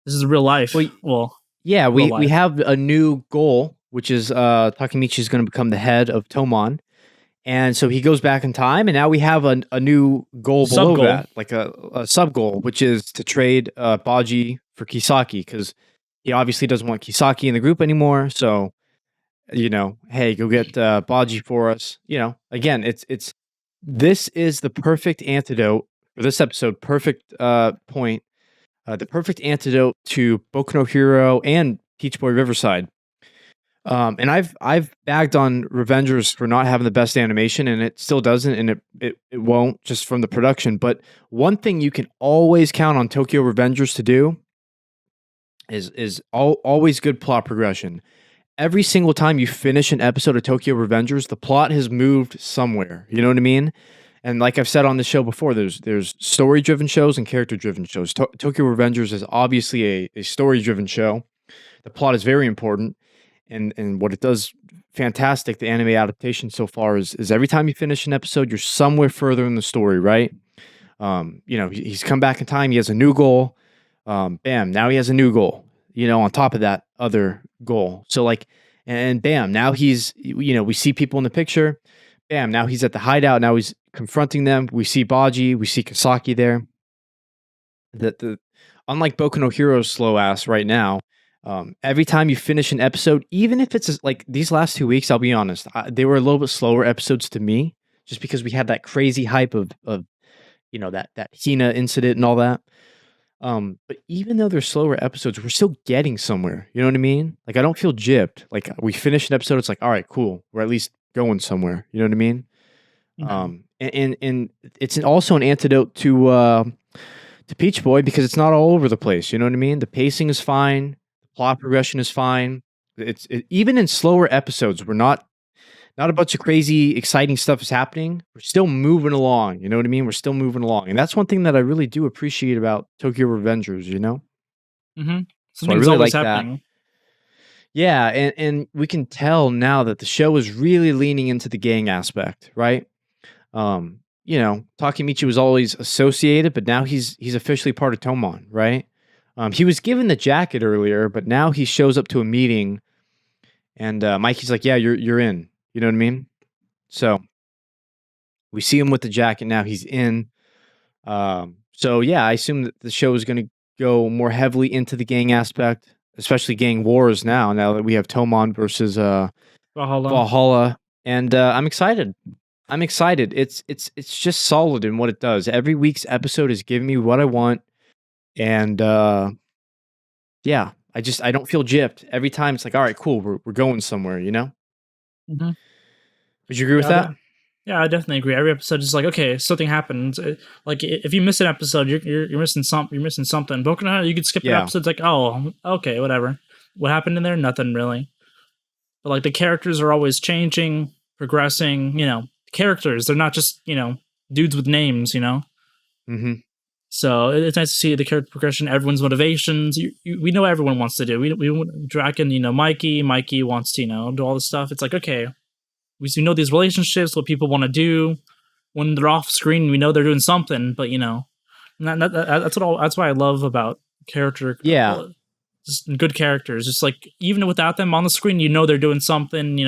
This is real life. Well, yeah, we have a new goal, which is Takemichi is going to become the head of Tomon. And so he goes back in time, and now we have a new goal below that, like a sub goal, which is to trade Baji for Kisaki, because he obviously doesn't want Kisaki in the group anymore. So, hey, go get Baji for us. Again, it's This is the perfect antidote for this episode. Perfect point. The perfect antidote to Boku no Hero and Peach Boy Riverside. And I've bagged on Revengers for not having the best animation, and it still doesn't, and it won't just from the production. But one thing you can always count on Tokyo Revengers to do is always good plot progression. Every single time you finish an episode of Tokyo Revengers, the plot has moved somewhere. You know what I mean? And like I've said on the show before, there's story driven shows and character driven shows. Tokyo Revengers is obviously a story driven show. The plot is very important, and what it does fantastic. The anime adaptation so far is every time you finish an episode, you're somewhere further in the story, right? He's come back in time. He has a new goal. Bam! Now he has a new goal. On top of that other goal. So like, and bam! Now he's we see people in the picture. Bam! Now he's at the hideout. Now he's confronting them. We see Baji. We see Kasaki there. The unlike Boku no Hero's slow ass right now. Every time you finish an episode, even if it's like these last 2 weeks, I'll be honest, they were a little bit slower episodes to me, just because we had that crazy hype of that Hina incident and all that. But even though they're slower episodes, we're still getting somewhere. You know what I mean? Like I don't feel gypped. Like we finish an episode, it's like, all right, cool, we're at least going somewhere. You know what I mean? And it's also an antidote to Peach Boy because it's not all over the place. You know what I mean? The pacing is fine. Plot progression is fine. Even in slower episodes, we're not a bunch of crazy, exciting stuff is happening. We're still moving along. You know what I mean? We're still moving along, and that's one thing that I really do appreciate about Tokyo Revengers. So I really like happening. That. Yeah, and we can tell now that the show is really leaning into the gang aspect, right? Takemichi was always associated, but now he's officially part of Tomon, right? He was given the jacket earlier, but now he shows up to a meeting, and Mikey's like, "Yeah, you're in." You know what I mean? So we see him with the jacket now. He's in. So yeah, I assume that the show is going to go more heavily into the gang aspect, especially gang wars now. Now that we have Tomon versus Valhalla, and I'm excited. It's just solid in what it does. Every week's episode is giving me what I want. And yeah, I don't feel gypped every time. It's like, all right, cool, we're going somewhere, Mm-hmm. Would you agree with that? Yeah, I definitely agree. Every episode is like, okay, something happens. Like if you miss an episode, you're missing something. You're missing something. Boku no Hero, you could skip an episode. It's like, oh, okay, whatever. What happened in there? Nothing really. But like the characters are always changing, progressing. Characters. They're not just dudes with names. Mm-hmm. So it's nice to see the character progression, everyone's motivations. We know what everyone wants to do. We Draken, Mikey wants to, do all this stuff. It's like, okay, we know these relationships, what people want to do. When they're off screen, we know they're doing something, but that's what I love about character. Yeah, just good characters. Just like even without them on the screen, they're doing something.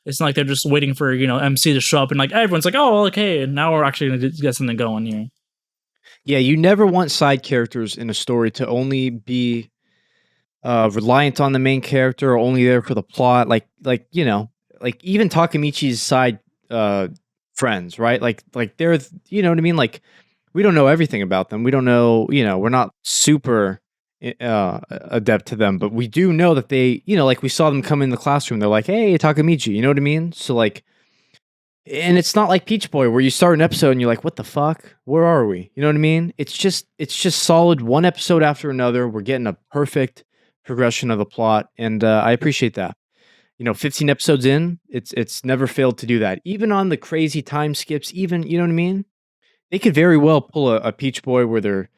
It's not like they're just waiting for MC to show up and like everyone's like, oh, okay, now we're actually gonna get something going here. Yeah, you never want side characters in a story to only be reliant on the main character or only there for the plot. Like even Takemichi's side friends, right? Like they're you know what I mean? Like we don't know everything about them. We don't know, we're not super adept to them, but we do know that they, like we saw them come in the classroom. They're like, "Hey, Takemichi," you know what I mean? So like. And it's not like Peach Boy where you start an episode and you're like, what the fuck? Where are we? You know what I mean? It's just solid one episode after another. We're getting a perfect progression of the plot. And I appreciate that. 15 episodes in, it's never failed to do that. Even on the crazy time skips, even, you know what I mean? They could very well pull a Peach Boy where they're,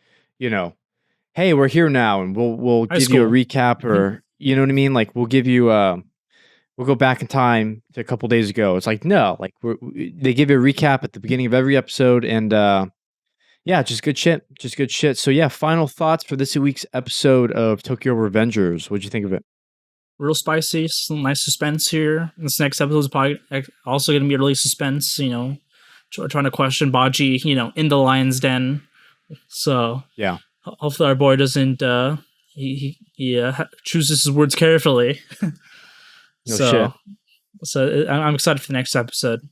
hey, we're here now and we'll give you a recap or, you know what I mean? Like we'll give you we'll go back in time to a couple days ago. It's like, no, like they give you a recap at the beginning of every episode. And yeah, just good shit. Just good shit. So yeah, final thoughts for this week's episode of Tokyo Revengers. What'd you think of it? Real spicy, some nice suspense here. This next episode is probably also going to be really suspense, trying to question Baji, in the lion's den. So yeah, hopefully our boy doesn't, he chooses his words carefully. No shit. So I'm excited for the next episode.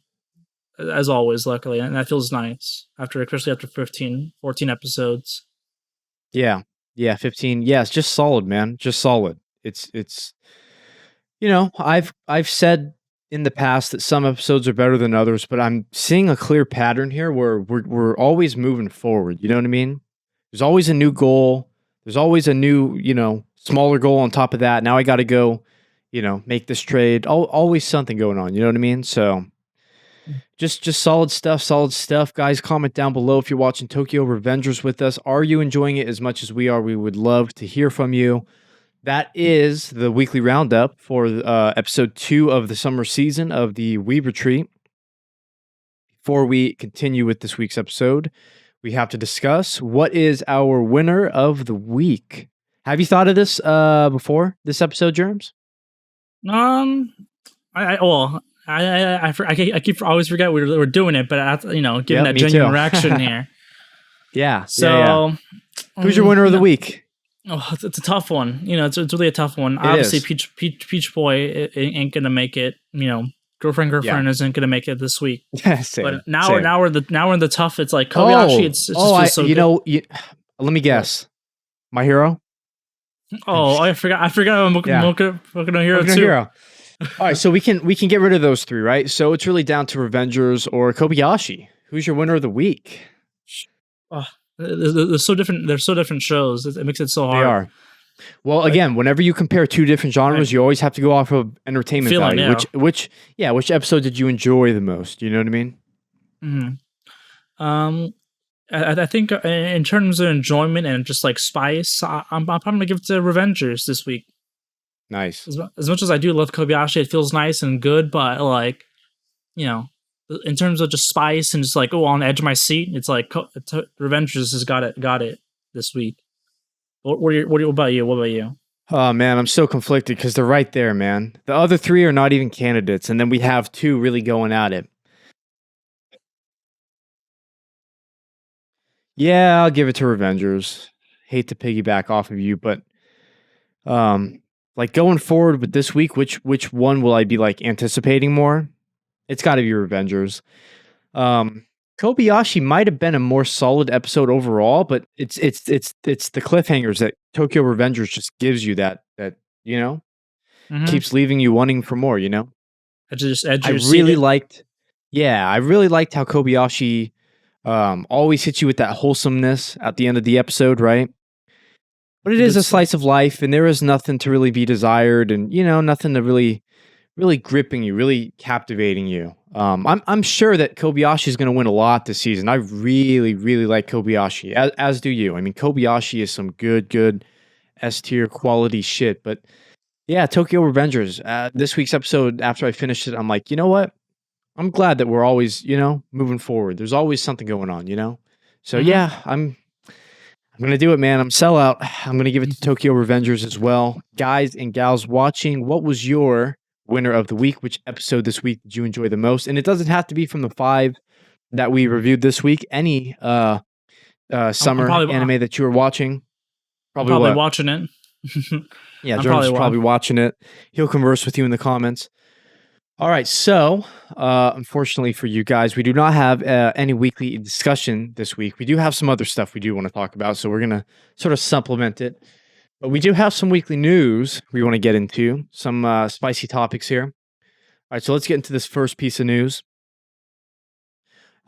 as always, luckily, and that feels nice especially after 15, 14 episodes. Yeah. Yeah, 15. Yeah, it's just solid, man. Just solid. It's I've said in the past that some episodes are better than others, but I'm seeing a clear pattern here where we're always moving forward. You know what I mean? There's always a new goal. There's always a new, smaller goal on top of that. Now I got to go, make this trade. Always something going on. You know what I mean? So just solid stuff, solid stuff. Guys, comment down below if you're watching Tokyo Revengers with us. Are you enjoying it as much as we are? We would love to hear from you. That is the weekly roundup for episode 2 of the summer season of the Weeb Retreat. Before we continue with this week's episode, we have to discuss what is our winner of the week. Have you thought of this before this episode, Jerms? I keep always forget we're doing it, but given that me genuine too. reaction here. Yeah. So, who's your winner of the week? Oh, it's a tough one. It's really a tough one. It Obviously, is. Peach Boy ain't gonna make it. Girlfriend isn't gonna make it this week. Same, but now same. we're in the tough. It's like Kobayashi. It just feels so good. Let me guess. My Hero. Oh, I forgot. I'm Boku no Hero Boku no too. Hero. All right, so we can get rid of those 3, right? So it's really down to Revengers or Kobayashi. Who's your winner of the week? They're so different. They're so different shows. It makes it so hard. They are. Well, again, whenever you compare 2 different genres, you always have to go off of entertainment value. Yeah. Which episode did you enjoy the most? You know what I mean? Mm-hmm. I think in terms of enjoyment and just like spice, I'm probably gonna give it to Revengers this week. Nice. As much as I do love Kobayashi, it feels nice and good, but like, in terms of just spice and just like, on the edge of my seat, it's like Revengers has got it this week. What about you? What about you? Oh man, I'm so conflicted because they're right there, man. The other 3 are not even candidates, and then we have 2 really going at it. Yeah, I'll give it to Revengers. Hate to piggyback off of you, but like going forward with this week, which one will I be like anticipating more? It's got to be Revengers. Kobayashi might have been a more solid episode overall, but it's the cliffhangers that Tokyo Revengers just gives you that keeps leaving you wanting for more. I really liked how Kobayashi always hits you with that wholesomeness at the end of the episode, right? But it is a slice of life, and there is nothing to really be desired, and nothing to really gripping you, really captivating you. I'm sure that Kobayashi is going to win a lot this season. I really, really like Kobayashi, as do you. I mean, Kobayashi is some good S tier quality shit. But yeah, Tokyo Revengers. This week's episode, after I finished it, I'm like, you know what? I'm glad that we're always, moving forward. There's always something going on, So yeah, I'm gonna do it, man. I'm sellout. I'm gonna give it to Tokyo Revengers as well. Guys and gals watching, what was your winner of the week? Which episode this week did you enjoy the most? And it doesn't have to be from the 5 that we reviewed this week. Any summer anime that you were watching. Probably watching it. Yeah, Jerms is probably watching it. He'll converse with you in the comments. All right, so unfortunately for you guys, we do not have any weekly discussion this week. We do have some other stuff we do want to talk about, so we're going to sort of supplement it. But we do have some weekly news we want to get into, some spicy topics here. All right, so let's get into this first piece of news.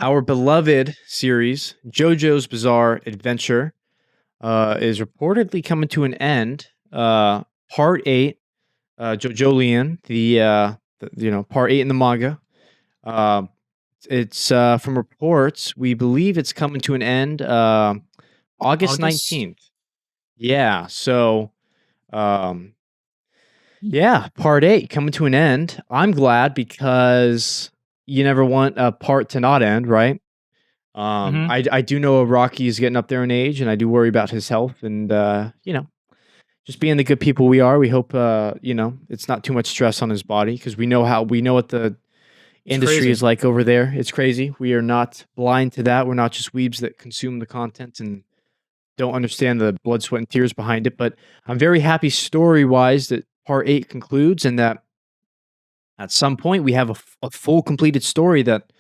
Our beloved series, JoJo's Bizarre Adventure, is reportedly coming to an end. Part 8, JoJolion, part 8 in the manga. It's from reports, we believe it's coming to an end August 19th. Yeah, so part 8 coming to an end. I'm glad because you never want a part to not end, right? I do know Rocky is getting up there in age, and I do worry about his health, and just being the good people we are, we hope it's not too much stress on his body, because we know what the industry is like over there. It's crazy. We are not blind to that. We're not just weebs that consume the content and don't understand the blood, sweat, and tears behind it. But I'm very happy story-wise that part 8 concludes, and that at some point we have a full completed story that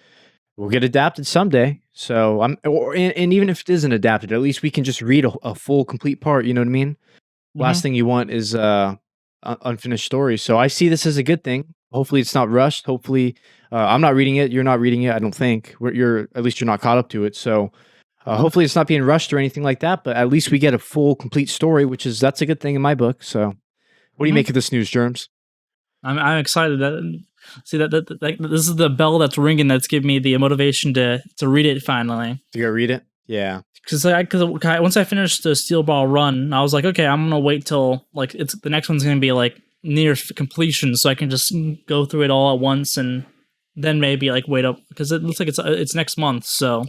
will get adapted someday. So and even if it isn't adapted, at least we can just read a full, complete part. You know what I mean? Last Mhm. thing you want is unfinished story. So I see this as a good thing. Hopefully, it's not rushed. Hopefully, I'm not reading it. You're not reading it. I don't think you're at least you're not caught up to it. So hopefully, it's not being rushed or anything like that. But at least we get a full, complete story, that's a good thing in my book. So, what do you Mhm. make of this news, Germs? I'm excited that see that this is the bell that's ringing that's giving me the motivation to read it finally. To go read it? Yeah. Because once I finished the Steel Ball run, I was like, okay, I'm gonna wait till like it's the next one's gonna be like near completion, so I can just go through it all at once, and then maybe like wait up because it looks like it's next month, so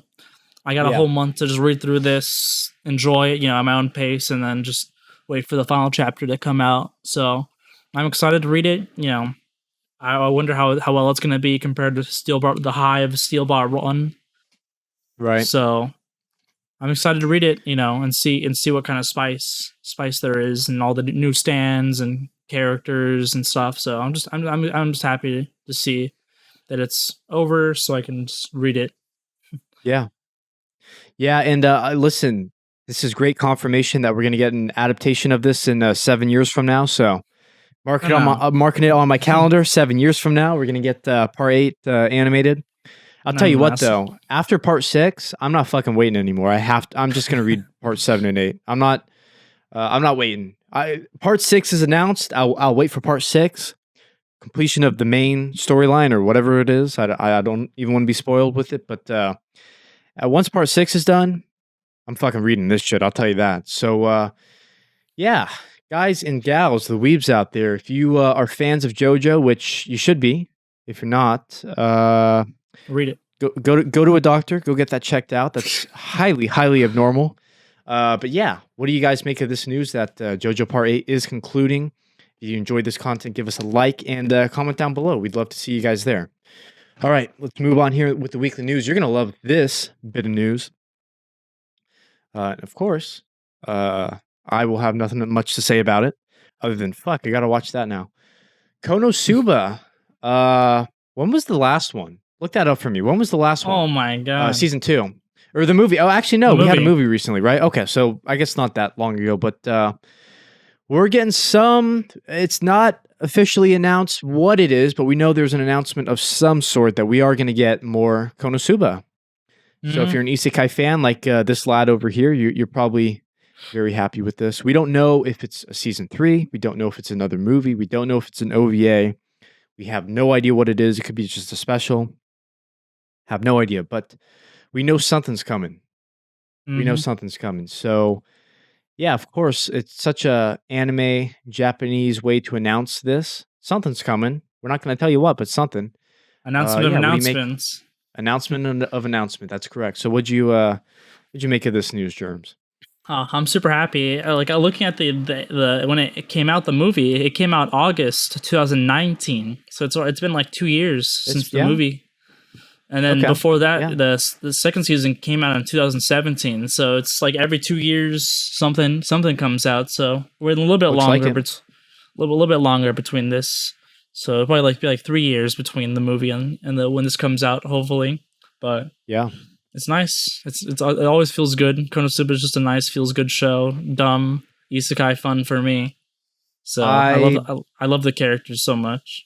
I got a Yeah. whole month to just read through this, enjoy it, at my own pace, and then just wait for the final chapter to come out. So I'm excited to read it. I wonder how well it's gonna be compared to Steel Bar, the high of Steel Bar run. Right. So I'm excited to read it, and see what kind of spice there is, and all the new stands and characters and stuff. So I'm just happy to see that it's over, so I can just read it. Yeah. Yeah. And listen, this is great confirmation that we're going to get an adaptation of this in 7 years from now. So I know, marking it on my calendar. 7 years from now, we're going to get part 8 animated. I'll tell you what, though. After part 6, I'm not fucking waiting anymore. I'm just going to read part 7 and 8. I'm not waiting. Part 6 is announced. I'll wait for part 6. Completion of the main storyline or whatever it is. I don't even want to be spoiled with it. But once part 6 is done, I'm fucking reading this shit. I'll tell you that. So, yeah, guys and gals, the weebs out there, if you are fans of JoJo, which you should be, if you're not, read it. go to a doctor. Go get that checked out. That's highly, highly abnormal. But yeah, what do you guys make of this news that JoJo Part 8 is concluding? If you enjoyed this content, give us a like and comment down below. We'd love to see you guys there. All right, let's move on here with the weekly news. You're going to love this bit of news. Of course, I will have nothing much to say about it other than, fuck, I got to watch that now. Konosuba. When was the last one? Look that up for me. When was the last one? Oh my god. Season 2. Or the movie. Oh, actually, no. The We had a movie. movie recently, right? Okay, so I guess not that long ago, but we're getting some. It's not officially announced what it is, but we know there's an announcement of some sort that we are going to get more Konosuba. So if Mhm. you're an isekai fan like this lad over here, you're probably very happy with this. We don't know if it's a season 3. We don't know if it's another movie. We don't know if it's an OVA. We have no idea what it is. It could be just a special. Have no idea, but we know something's coming. We know Mhm. something's coming. So, yeah, of course, it's such a anime Japanese way to announce this. Something's coming. We're not going to tell you what, but something. Announcement of Yeah, what do you make? announcements. Announcement of announcement. That's correct. So, what'd you make of this news, Germs? I'm super happy. Looking at the when it came out, the movie, it came out August 2019. So it's been like 2 years since the Yeah. movie. And then Okay. before that, Yeah. the second season came out in 2017. So it's like every 2 years something comes out. So we're a little bit Looks like longer, it. little bit longer between this. So it'll probably be like 3 years between the movie and the when this comes out, hopefully. But Yeah. it's nice. It always feels good. Konosuba is just a nice, feels good show. Dumb isekai fun for me. So I love the characters so much.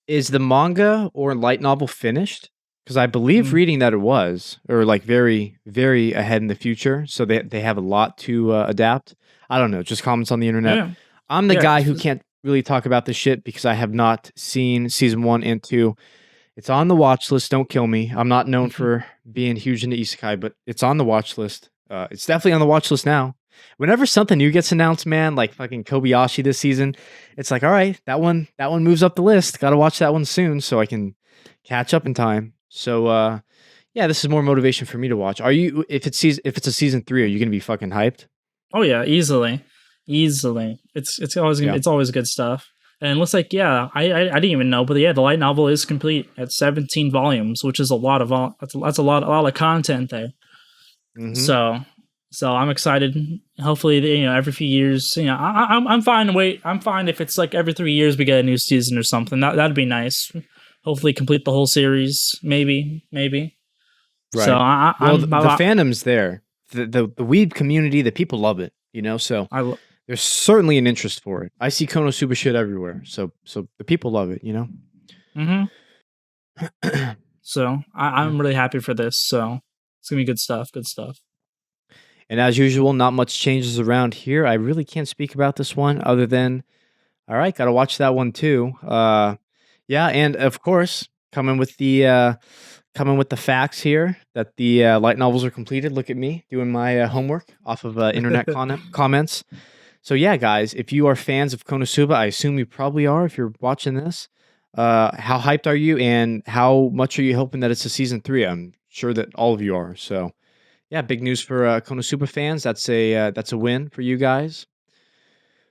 Is the manga or light novel finished? Because I believe Mm. reading that it was, or like very, very ahead in the future. So they have a lot to adapt. I don't know. Just comments on the internet. Yeah, I'm the yeah. guy who can't really talk about this shit because I have not seen season 1 and 2. It's on the watch list. Don't kill me. I'm not known for being huge into isekai, but it's on the watch list. It's definitely on the watch list now. Whenever something new gets announced, man, like fucking Kobayashi this season, it's like, all right, that one moves up the list. Got to watch that one soon so I can catch up in time. So, yeah, this is more motivation for me to watch. Are you? If it's a season 3, are you gonna be fucking hyped? Oh yeah, easily. It's always Yeah. it's always good stuff. And it looks like I didn't even know, but yeah, the light novel is complete at 17 volumes, which is a lot of that's a lot of content there. Mhm. So I'm excited. Hopefully, every few years, I'm fine. I'm fine if it's like every 3 years we get a new season or something. That'd be nice. hopefully complete the whole series. Maybe. So Right. I, Well, I'm the fandom's there. The Weeb community, the people love it, you know, so I, there's certainly an interest for it. I see Konosuba shit everywhere. So the people love it, you know? mm-hmm. So I'm really happy for this. So it's gonna be good stuff. Good stuff. And as usual, not much changes around here. I really can't speak about this one other than, all right, got to watch that one too. Yeah, and of course, coming with the facts here that the light novels are completed. Look at me doing my homework off of internet comments. So yeah, guys, if you are fans of Konosuba, I assume you probably are if you're watching this. How hyped are you, and how much are you hoping that it's a season 3? I'm sure that all of you are. So yeah, big news for Konosuba fans. That's a win for you guys.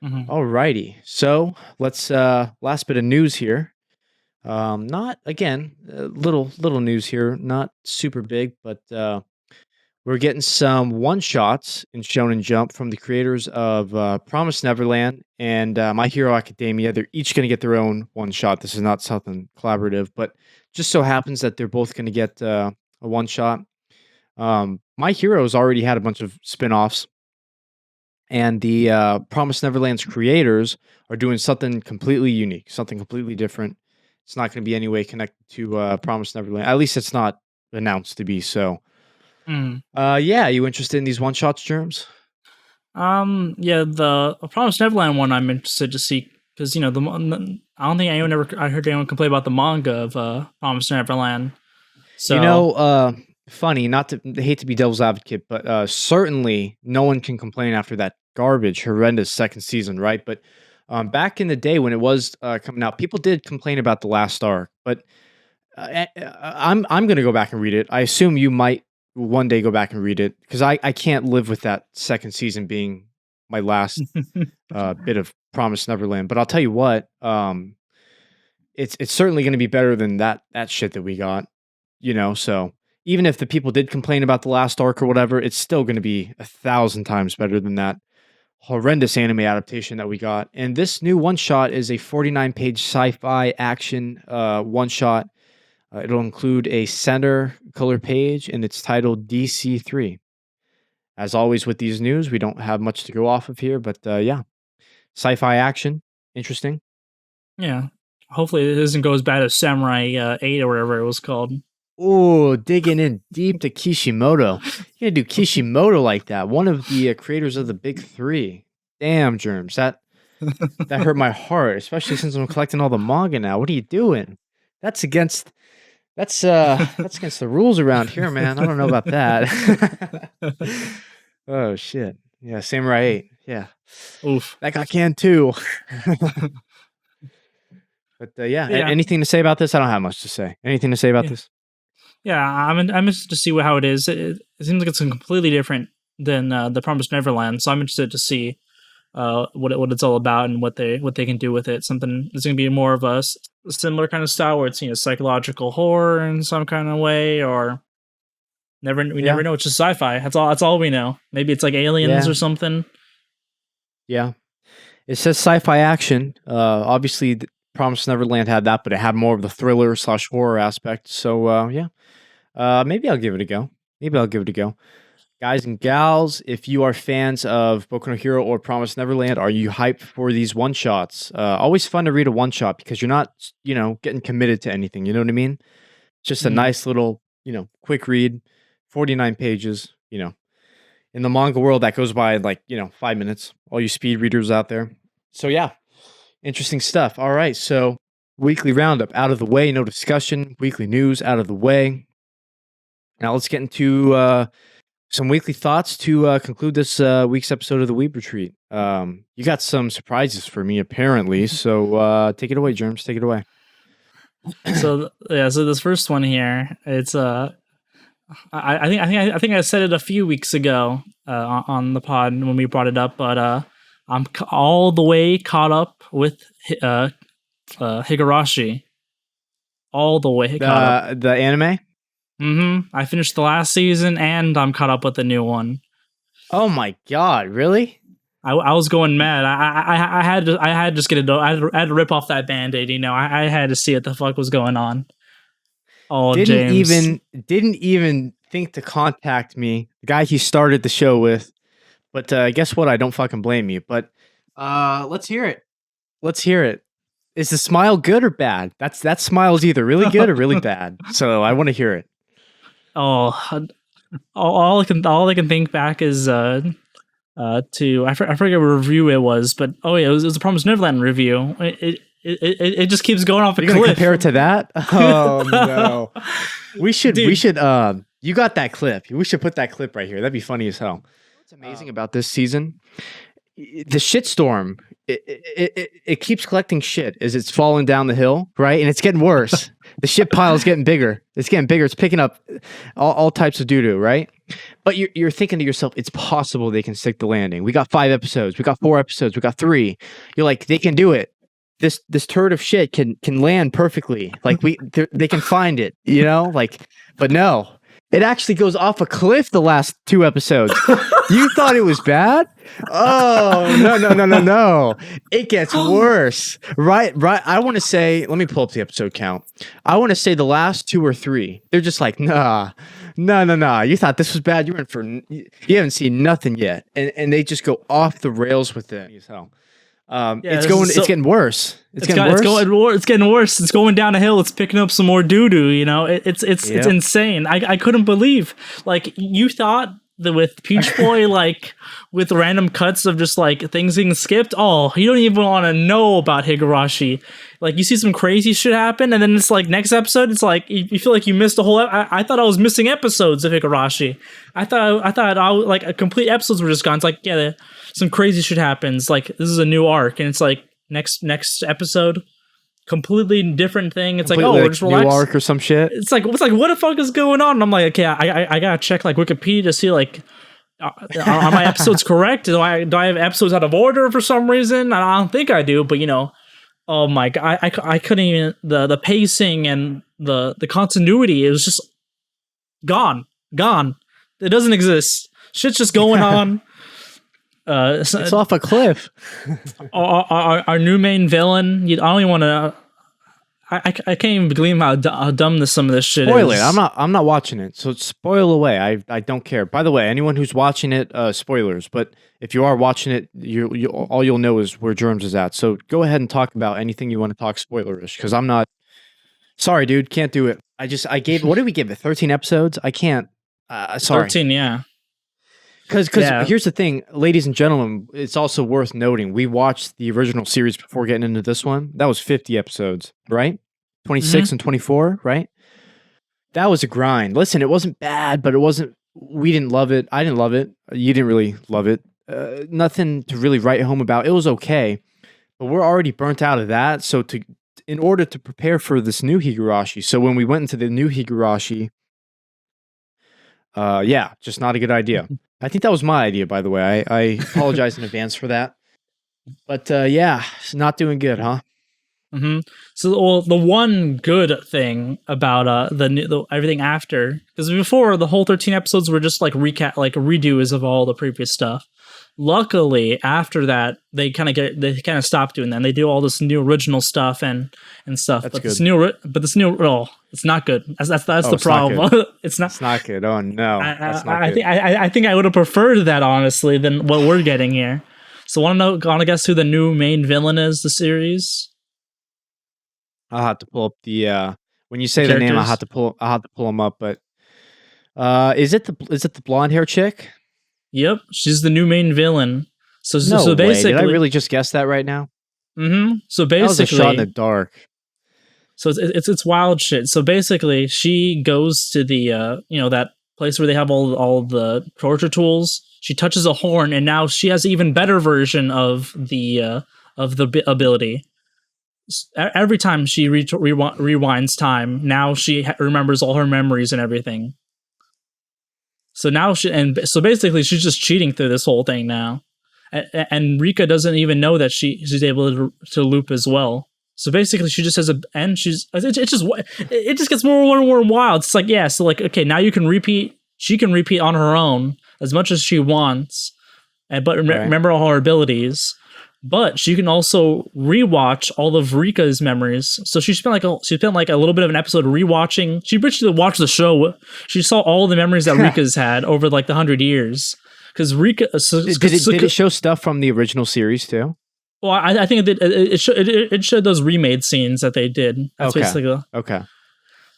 Mm-hmm. Alrighty, so let's last bit of news here. Not again, little news here, not super big, but we're getting some one shots in Shonen Jump from the creators of Promise Neverland and My Hero Academia. They're each going to get their own one shot. This is not something collaborative, but just so happens that they're both going to get a one shot. My Hero's already had a bunch of spin offs, and the Promise Neverland's creators are doing something completely unique, something completely different. It's not going to be any way connected to Promise Neverland. At least it's not announced to be. So, Mm. yeah, you interested in these one shots, Germs? Yeah, the Promised Neverland one I'm interested to see because I don't think I heard anyone complain about the manga of Promised Neverland. So You know, funny, not to hate to be devil's advocate, but certainly no one can complain after that garbage, horrendous second season, right? But back in the day when it was coming out, people did complain about the last arc. But I'm gonna go back and read it. I assume you might one day go back and read it because I can't live with that second season being my last bit of Promised Neverland. But I'll tell you what, it's certainly gonna be better than that shit that we got. You know, so even if the people did complain about the last arc or whatever, it's still going to be 1,000 times better than that horrendous anime adaptation that we got. And this new one shot is a 49-page sci-fi action one shot. It'll include a center color page, and it's titled DC3. As always with these news, we don't have much to go off of here, but yeah, sci-fi action, interesting. yeah, hopefully it doesn't go as bad as Samurai 8 or whatever it was called. Oh, digging in deep to Kishimoto. You gonna do Kishimoto like that? One of the creators of the big three. Damn, Germs. That hurt my heart, especially since I'm collecting all the manga now. What are you doing? That's against that's against the rules around here, man. I don't know about that. Oh shit. Yeah, Samurai 8. Yeah. Oof. That got canned too. But yeah, Yeah. anything to say about this? I don't have much to say. Anything to say about Yeah. this? Yeah, I'm interested to see how it is. It seems like it's completely different than the Promised Neverland, so I'm interested to see what it's all about and what they can do with it. Something that's going to be more of a similar kind of style where it's psychological horror in some kind of way, or never know. It's just sci-fi. That's all we know. Maybe it's like aliens or something. Yeah. It says sci-fi action. Obviously, Promised Neverland had that, but it had more of the thriller / horror aspect. So yeah, maybe I'll give it a go. Guys and gals, if you are fans of Boku no Hero or Promised Neverland, are you hyped for these one shots? Always fun to read a one shot because you're not, getting committed to anything. You know what I mean? Just a nice little, quick read, 49 pages. In the manga world, that goes by like 5 minutes. All you speed readers out there. So yeah, interesting stuff. All right, so weekly roundup out of the way, no discussion. Weekly news out of the way. Now let's get into some weekly thoughts to conclude this week's episode of the Weeb Retreat. You got some surprises for me, apparently. So take it away, Germs. Take it away. So this first one here, it's I think I said it a few weeks ago on the pod when we brought it up, but I'm all the way caught up with Higurashi. All the way caught up. The anime. I finished the last season and I'm caught up with the new one. Oh my god! Really? I was going mad. I had to just get it. I had to rip off that Band-Aid. I had to see what the fuck was going on. Oh, Didn't James. even think to contact me, the guy he started the show with. But guess what? I don't fucking blame you. But let's hear it. Let's hear it. Is the smile good or bad? That smile's either really good or really bad. So I want to hear it. Oh, all I can think back is I forget what review it was, but it was a Promised Neverland review. It just keeps going off a You're cliff. gonna compare it to that? Oh no. We should you got that clip. We should put that clip right here. That'd be funny as hell. What's amazing about this season? The shitstorm. It keeps collecting shit as it's falling down the hill, right? And it's getting worse. The shit pile is getting bigger. It's getting bigger. It's picking up all types of doo-doo, right? But you're thinking to yourself, it's possible they can stick the landing. We got 5 episodes. We got 4 episodes. We got 3. You're like, they can do it. This turd of shit can land perfectly. Like they can find it, but no. It actually goes off a cliff the last 2 episodes. You thought it was bad? Oh, no. It gets worse. Right. I want to say, let me pull up the episode count. I want to say the last 2 or 3, they're just like, nah. You thought this was bad. You haven't seen nothing yet. And they just go off the rails with it. As hell. It's getting worse. It's getting worse. It's going down a hill. It's picking up some more doo-doo, It's insane. I couldn't believe, like, you thought that with Peach Boy, like, with random cuts of just like things being skipped, you don't even want to know about Higurashi. Like, you see some crazy shit happen, and then it's like next episode, it's like you feel like you missed a whole. I thought I was missing episodes of Higurashi. I thought like a complete episodes were just gone. It's like, yeah, some crazy shit happens. Like, this is a new arc, and it's like next episode, completely different thing. It's completely, like, we're just relaxed. New arc or some shit. It's like what the fuck is going on? And I'm like, okay, I gotta check like Wikipedia to see like. Are my episodes correct? Do I have episodes out of order for some reason? I don't think I do, but oh my god, I couldn't even the pacing and the continuity. It was just gone. It doesn't exist. Shit's just going on. It's off a cliff. Our new main villain. I don't even want to. I can't even believe how dumb some of this shit Spoil is. it. I'm not watching it, so spoil away. I don't care. By the way, anyone who's watching it, spoilers. But if you are watching it, all you'll know is where Jerms is at. So go ahead and talk about anything you want to talk spoilerish, because I'm not. Sorry, dude, can't do it. I gave. What did we give it? 13 episodes. I can't. Sorry. 13, yeah. Because here's the thing, ladies and gentlemen, it's also worth noting, we watched the original series before getting into this one. That was 50 episodes, right? 26 and 24, right? That was a grind. Listen, it wasn't bad, but we didn't love it. I didn't love it. You didn't really love it. Nothing to really write home about. It was okay, but we're already burnt out of that. So in order to prepare for this new Higurashi, so when we went into the new Higurashi, just not a good idea. I think that was my idea, by the way. I apologize in advance for that. But it's not doing good, huh? Mm-hmm. So the one good thing about the everything after, because before the whole 13 episodes were just like redos of all the previous stuff. Luckily, after that, they kind of stopped doing that. And they do all this new original stuff and stuff. That's but good. This new it's not good. That's the problem. It's not good. Oh no, I think I would have preferred that, honestly, than what we're getting here. So want to guess who the new main villain is? The series. I'll have to pull up the when you say the name, I'll have to pull them up. But is it the blonde hair chick? Yep, she's the new main villain. So basically, way. Did I really just guess that right now? Mm-hmm. So basically, that was a shot in the dark. So it's wild shit. So basically, she goes to the that place where they have all the torture tools. She touches a horn, and now she has an even better version of the ability. Every time she rewinds time, now she remembers all her memories and everything. So now so basically she's just cheating through this whole thing now, and Rika doesn't even know that she's able to loop as well. So basically she just has it just gets more and more wild. It's like, so like, okay, now you can repeat. She can repeat on her own as much as she wants, but Right. remember all her abilities. But she can also rewatch all of Rika's memories. So she spent like a little bit of an episode rewatching. She basically watched the show. She saw all the memories that Rika's had over like the 100 years. Because Rika, Did it show stuff from the original series too? well, I think it showed those remade scenes that they did. That's Okay. basically. Okay.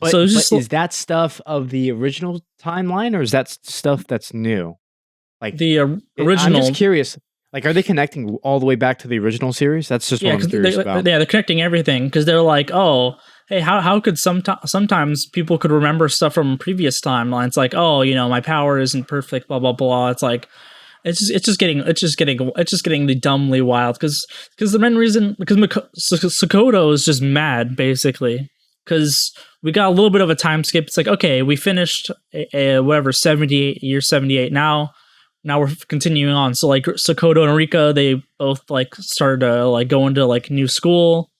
But, So it's but just is that stuff of the original timeline, or is that stuff that's new? Like the I'm original. just curious. Like, are they connecting all the way back to the original series? That's just what I'm curious about. they're connecting everything because they're like, oh, hey, how could sometimes people could remember stuff from previous timelines? Like, oh, my power isn't perfect, blah blah blah. It's like it's just getting the dumbly wild because the main reason because Sakoto is just mad basically because we got a little bit of a time skip. It's like, okay, we finished whatever 78 now we're continuing on. So like Sakoto and Rika, they both like started to like go into like new school.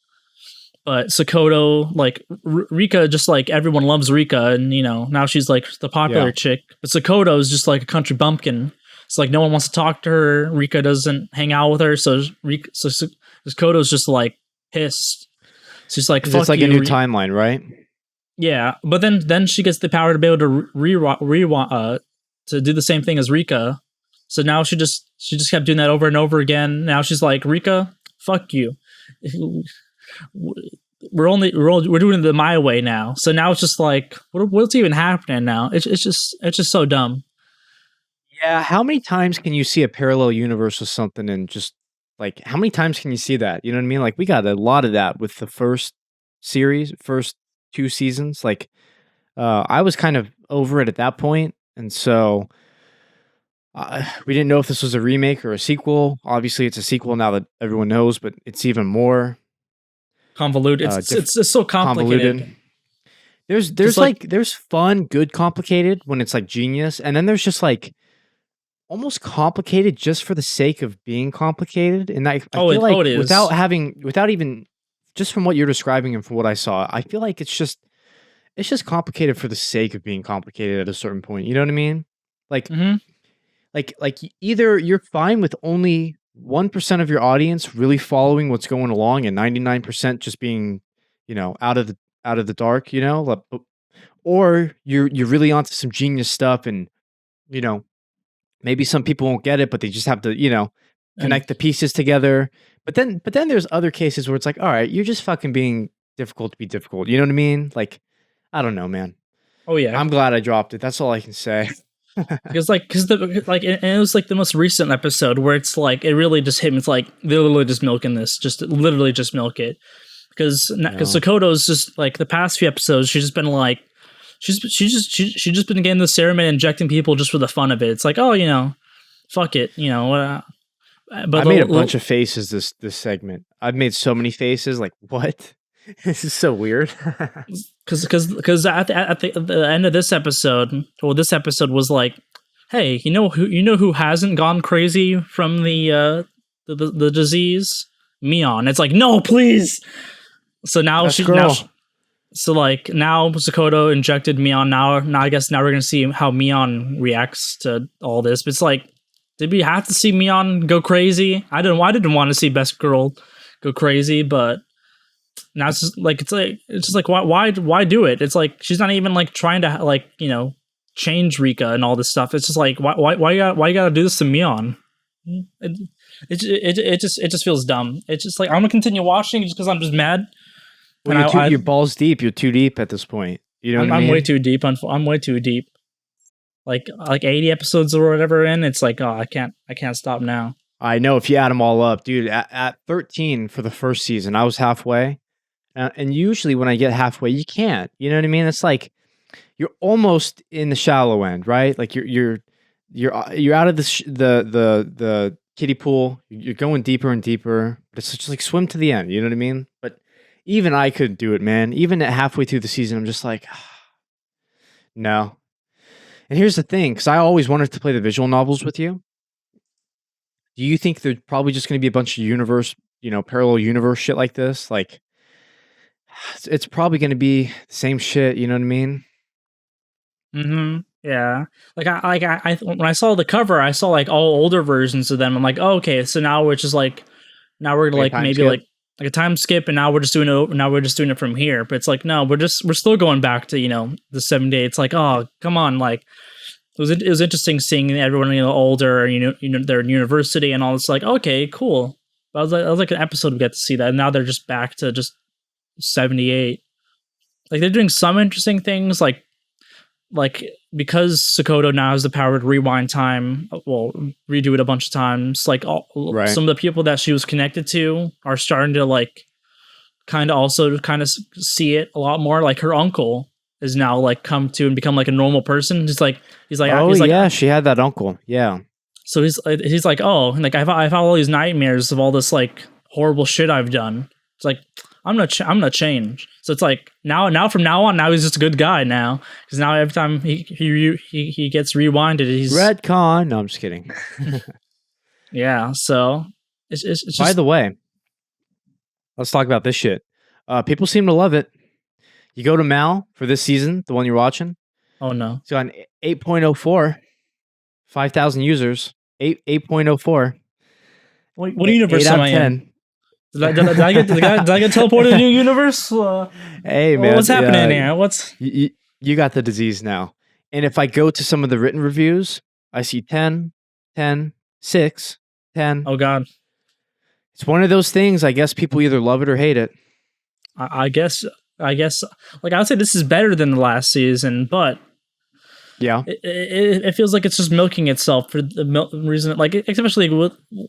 But Sakoto, like Rika, just like everyone loves Rika, and now she's like the popular chick. But Sakoto is just like a country bumpkin. It's like no one wants to talk to her. Rika doesn't hang out with her, so Sakoto's just like pissed. She's like, "Fuck it's like you, a new timeline, right? Yeah, but then she gets the power to be able to to do the same thing as Rika. So now she just kept doing that over and over again. Now she's like, Rika, fuck you. We're doing it my way now. So now it's just like, what's even happening now? It's just so dumb. Yeah. How many times can you see a parallel universe with something and just like how many times can you see that? You know what I mean? Like we got a lot of that with the first two seasons. Like I was kind of over it at that point, and so we didn't know if this was a remake or a sequel. Obviously, it's a sequel now that everyone knows, but it's even more convoluted. It's so complicated. convoluted. There's fun, good, complicated when it's like genius, and then there's just like almost complicated just for the sake of being complicated. And I feel like it is. without even just from what you're describing and from what I saw, I feel like it's just complicated for the sake of being complicated at a certain point. You know what I mean? Like. Mm-hmm. Like either you're fine with only 1% of your audience really following what's going along and 99% just being, out of the dark, or you're really onto some genius stuff and, maybe some people won't get it, but they just have to, connect the pieces together. But then there's other cases where it's like, all right, you're just fucking being difficult to be difficult. You know what I mean? Like, I don't know, man. Oh yeah. I'm glad I dropped it. That's all I can say. Because it was like the most recent episode where it's like it really just hit me. It's like they're literally just milking this, just literally just milk it. Because Sakoto's just like the past few episodes, she's just been like she's just been getting the serum and injecting people just for the fun of it. It's like, oh, fuck it, But I made a bunch of faces this segment. I've made so many faces. Like what? This is so weird. Because at the end of this episode, this episode was like, hey, who hasn't gone crazy from the disease? Mion. It's like, no, please. So now so now Sakoto injected Mion. Now I guess now we're gonna see how Mion reacts to all this. But it's like, did we have to see Mion go crazy? I didn't want to see Best Girl go crazy, but. Now it's just like why do it? It's like she's not even like trying to change Rika and all this stuff. It's just like why you gotta do this to Mion? It just feels dumb. It's just like I'm gonna continue watching just because I'm just mad. Well, you're balls deep. You're too deep at this point. You know what I mean? I'm way too deep. I'm way too deep. Like 80 episodes or whatever in. It's like, oh, I can't stop now. I know if you add them all up, dude. At 13 for the first season, I was halfway. And usually when I get halfway, you can't. You know what I mean? It's like you're almost in the shallow end, right? Like you're out of the kiddie pool. You're going deeper and deeper. But it's just like swim to the end. You know what I mean? But even I couldn't do it, man. Even at halfway through the season, I'm just like, no. And here's the thing, because I always wanted to play the visual novels with you. Do you think there's probably just going to be a bunch of parallel universe shit like this? Like. It's probably going to be the same shit, you know what I mean? Mm-hmm. Yeah, when I saw the cover, I saw like all older versions of them. I'm like, oh, okay, so now we're just like now we're Like a like time maybe skip. like a time skip, and now we're just doing it from here. But it's like no, we're still going back to the 7 day. It's like oh come on, like it was interesting seeing everyone older, they're in university and all. It's like okay, cool. But I was like an episode we get to see that. And now they're just back to just 78. Like they're doing some interesting things, like because Sokoto now has the power to rewind time, well, redo it a bunch of times. Like Right. some of the people that she was connected to are starting to like kind of also kind of see it a lot more. Like her uncle is now like come to and become like a normal person. Oh yeah, she had that uncle. Yeah. So he's like, oh, like I've had all these nightmares of all this like horrible shit I've done. It's like I'm gonna change. So it's like now from now on, now he's just a good guy now because now every time he gets rewinded, he's Redcon. No, I'm just kidding. yeah. So it's By just the way, let's talk about this shit. People seem to love it. You go to Mal for this season, the one you're watching. oh no. It's got an 8.04, 5,000 users. 8.04. What universe 8 am out of I in? 10. Did I get teleported to a new universe? Hey man, What's happening here? What's you got the disease now. And if I go to some of the written reviews, I see 10, 10, 6, 10. oh god. It's one of those things. I guess people either love it or hate it. I guess like I would say this is better than the last season, but Yeah. it feels like it's just milking itself for the reason, like especially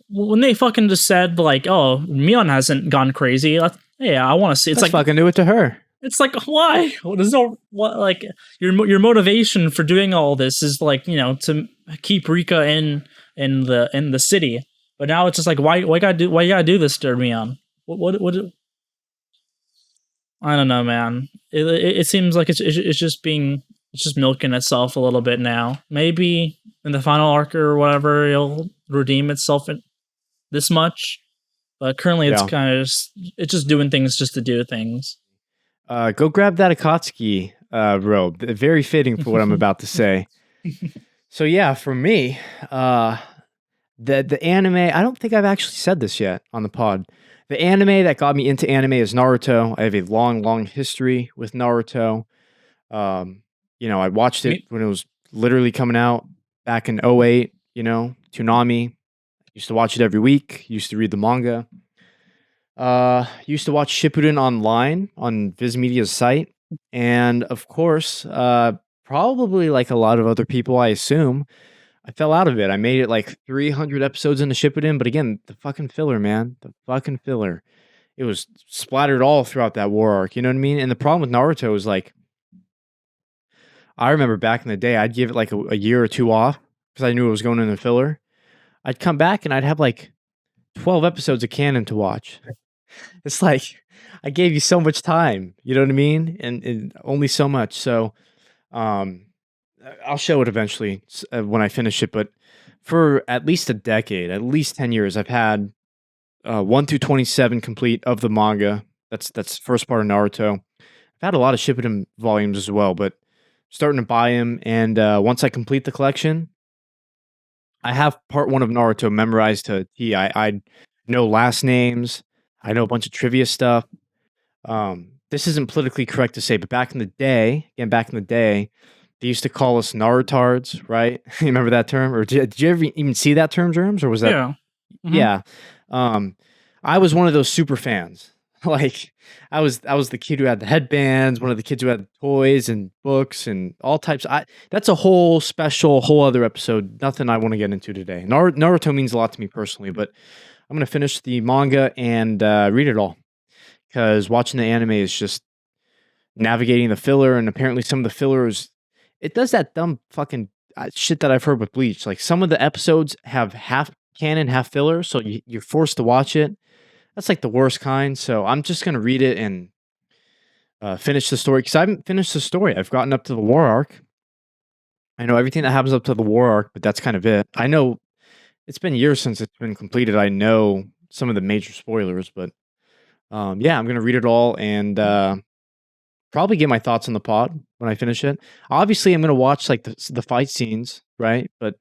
when they fucking just said like, oh, Mion hasn't gone crazy. Yeah, I want to see. It's Let's like fucking do it to her. it's like why? Well, there's no what like your motivation for doing all this is like to keep Rika in the city, but now it's just like why you gotta do this to Mion? What I don't know, man. It seems like it's just milking itself a little bit now. Maybe in the final arc or whatever, it'll redeem itself in this much. But currently, it's Yeah. kind of it's just doing things just to do things. Go grab that Akatsuki robe. Very fitting for what I'm about to say. So yeah, for me, the anime. I don't think I've actually said this yet on the pod. The anime that got me into anime is Naruto. I have a long history with Naruto. I watched it when it was literally coming out back in '08. Toonami. Used to watch it every week. Used to read the manga. Used to watch Shippuden online on Viz Media's site. And of course, probably like a lot of other people, I assume, I fell out of it. I made it like 300 episodes into Shippuden, but again, the fucking filler, man. The fucking filler. It was splattered all throughout that war arc, you know what I mean? And the problem with Naruto is like, I remember back in the day, I'd give it like a year or two off because I knew it was going in the filler. I'd come back and I'd have like 12 episodes of canon to watch. It's like I gave you so much time, you know what I mean? And only so much. So I'll show it eventually when I finish it. But for at least a decade, at least 10 years, I've had 1 through 27 complete of the manga. That's first part of Naruto. I've had a lot of Shippuden volumes as well, but starting to buy them. And once I complete the collection, I have part 1 of Naruto memorized to a T. I know last names. I know a bunch of trivia stuff. This isn't politically correct to say, but back in the day, they used to call us Narutards, right? You remember that term? Or did you ever even see that term, Germs? Or was that? Yeah. Mhm. Yeah. I was one of those super fans. Like I was the kid who had the headbands, one of the kids who had toys and books and all types. That's a whole other episode. Nothing I want to get into today. Naruto means a lot to me personally, but I'm gonna finish the manga and read it all because watching the anime is just navigating the filler, and apparently some of the fillers it does that dumb fucking shit that I've heard with Bleach. Like some of the episodes have half canon, half filler, so you're forced to watch it. That's like the worst kind. So I'm just gonna read it and finish the story because I haven't finished the story. I've gotten up to the war arc. I know everything that happens up to the war arc, but that's kind of it. I know it's been years since it's been completed. I know some of the major spoilers, but yeah, I'm gonna read it all and probably get my thoughts on the pod when I finish it. Obviously, I'm gonna watch like the fight scenes, right? But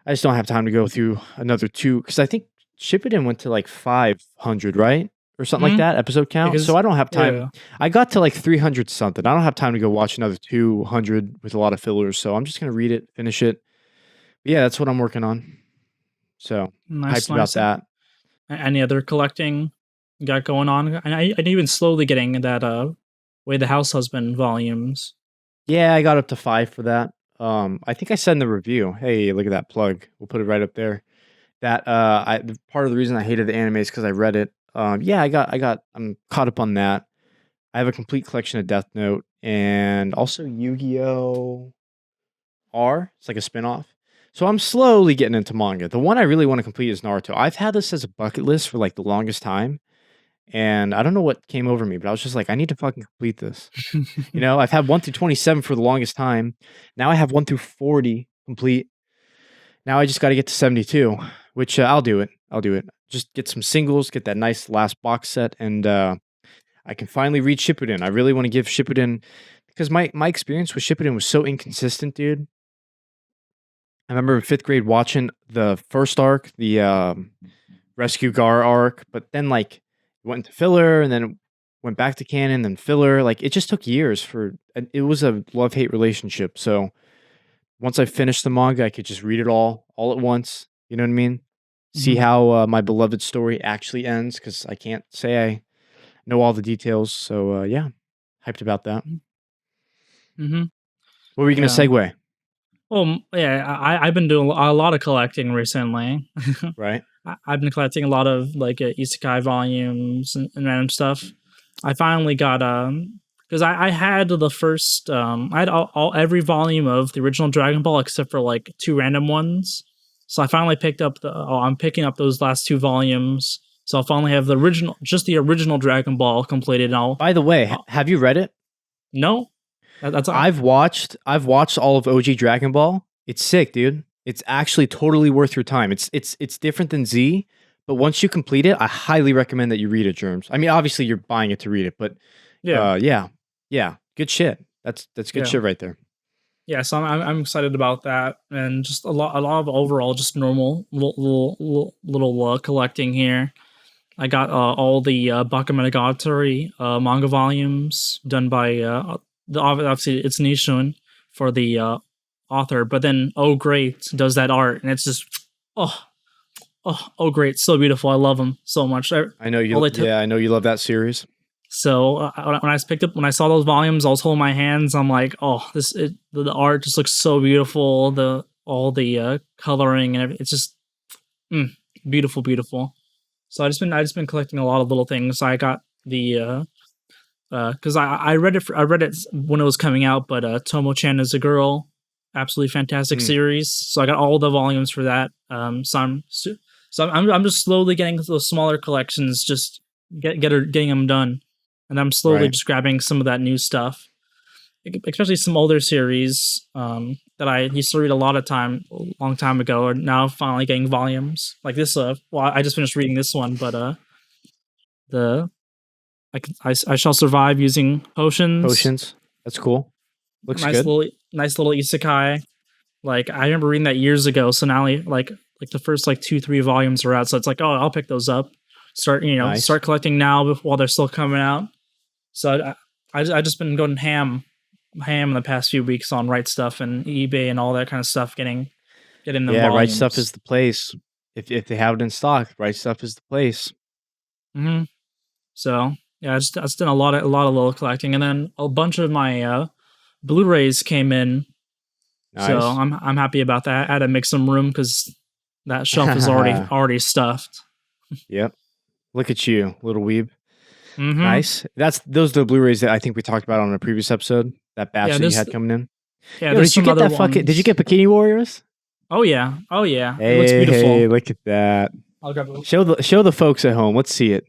I just don't have time to go through another two because I think Shippuden went to like 500, right? Or something like Hmm. that, episode count. So Because I don't have time. yeah, I got to like 300 something. I don't have time to go watch another 200 with a lot of fillers. So I'm just going to read it, finish it. But yeah, that's what I'm working on. So nice, hyped about nice. that. Any other collecting you got going on? And even slowly getting that Way the House Husband volumes. Yeah, I got up to 5 for that. I think I said in the review, hey, look at that plug. We'll put it right up there. That part of the reason I hated the anime is because I read it. Yeah, I'm caught up on that. I have a complete collection of Death Note and also Yu-Gi-Oh! R. It's like a spin-off. So I'm slowly getting into manga. The one I really want to complete is Naruto. I've had this as a bucket list for like the longest time, and I don't know what came over me, but I was just like, I need to fucking complete this. You know, I've had 1 through 27 for the longest time. Now I have 1 through 40 complete. Now I just got to get to 72, which I'll do it. I'll do it. Just get some singles, get that nice last box set, and I can finally read Shippuden. I really want to give Shippuden because my experience with Shippuden was so inconsistent, dude. I remember in 5th grade watching the first arc, the Rescue Gar arc, but then like went into filler and then went back to canon, then filler. Like it just took years for it was a love-hate relationship. So once I finished the manga, I could just read it all at once. You know what I mean? See Mhm. how my beloved story actually ends because I can't say I know all the details. So yeah, hyped about that. Mm-hmm. What were you gonna Yeah. segue? Well, yeah, I've been doing a lot of collecting recently. Right? I've been collecting a lot of like isekai volumes and random stuff. I finally got because I had the first I had every volume of the original Dragon Ball except for like 2 random ones. So I finally picked up I'm picking up those last 2 volumes. So I'll finally have just the original Dragon Ball completed. And By the way, I'll have you read it? no, that's all. I've watched all of OG Dragon Ball. It's sick, dude. It's actually totally worth your time. It's different than Z, but once you complete it, I highly recommend that you read it, Germs. I mean, obviously you're buying it to read it, but Yeah, yeah. Yeah, good shit. That's good yeah. shit right there. Yeah, so I'm excited about that, and just a lot of overall just normal little collecting here. I got all the Bakemonogatari manga volumes done by obviously it's Nishun for the author, but then Oh Great does that art, and it's just oh oh great, so beautiful. I love them so much. I know All you they took. yeah, I know you love that series. So when I saw those volumes, I was holding my hands. I'm like, oh, the art just looks so beautiful. The all the coloring and everything, it's just mm, beautiful, beautiful. So I just been collecting a lot of little things. I got the because I read it when it was coming out, but Tomo-chan is a girl, absolutely fantastic Mm, series. So I got all the volumes for that. I'm just slowly getting those smaller collections, just getting them done, and I'm slowly right. just grabbing some of that new stuff, especially some older series that I used to read a long time ago, are now finally getting volumes like this. Well, I just finished reading this one, but the I shall survive using potions. Potions. That's cool. Looks good. Nice little isekai. Like I remember reading that years ago. So now like the first like 2-3 volumes are out. So it's like, oh, I'll pick those up. Nice. Start collecting now while they're still coming out. So I just been going ham in the past few weeks on Right Stuff and eBay and all that kind of stuff, getting them Yeah, right stuff is volumes. the place. If they have it in stock, right stuff is the place. Hmm. So yeah, I just done a lot of little collecting, and then a bunch of my Blu-rays came in. So Nice. I'm happy about that. I had to make some room because that shelf is already stuffed. Yep. Look at you, little weeb. Mm-hmm. Nice. Those are the Blu-rays that I think we talked about on a previous episode. That batch Yeah, that you had coming in. Yo, there's did you some get other that fucking? Did you ones. get Bikini Warriors? Oh yeah, oh yeah. It looks Hey, beautiful. look at that. I'll grab it. Show the folks at home. Let's see it.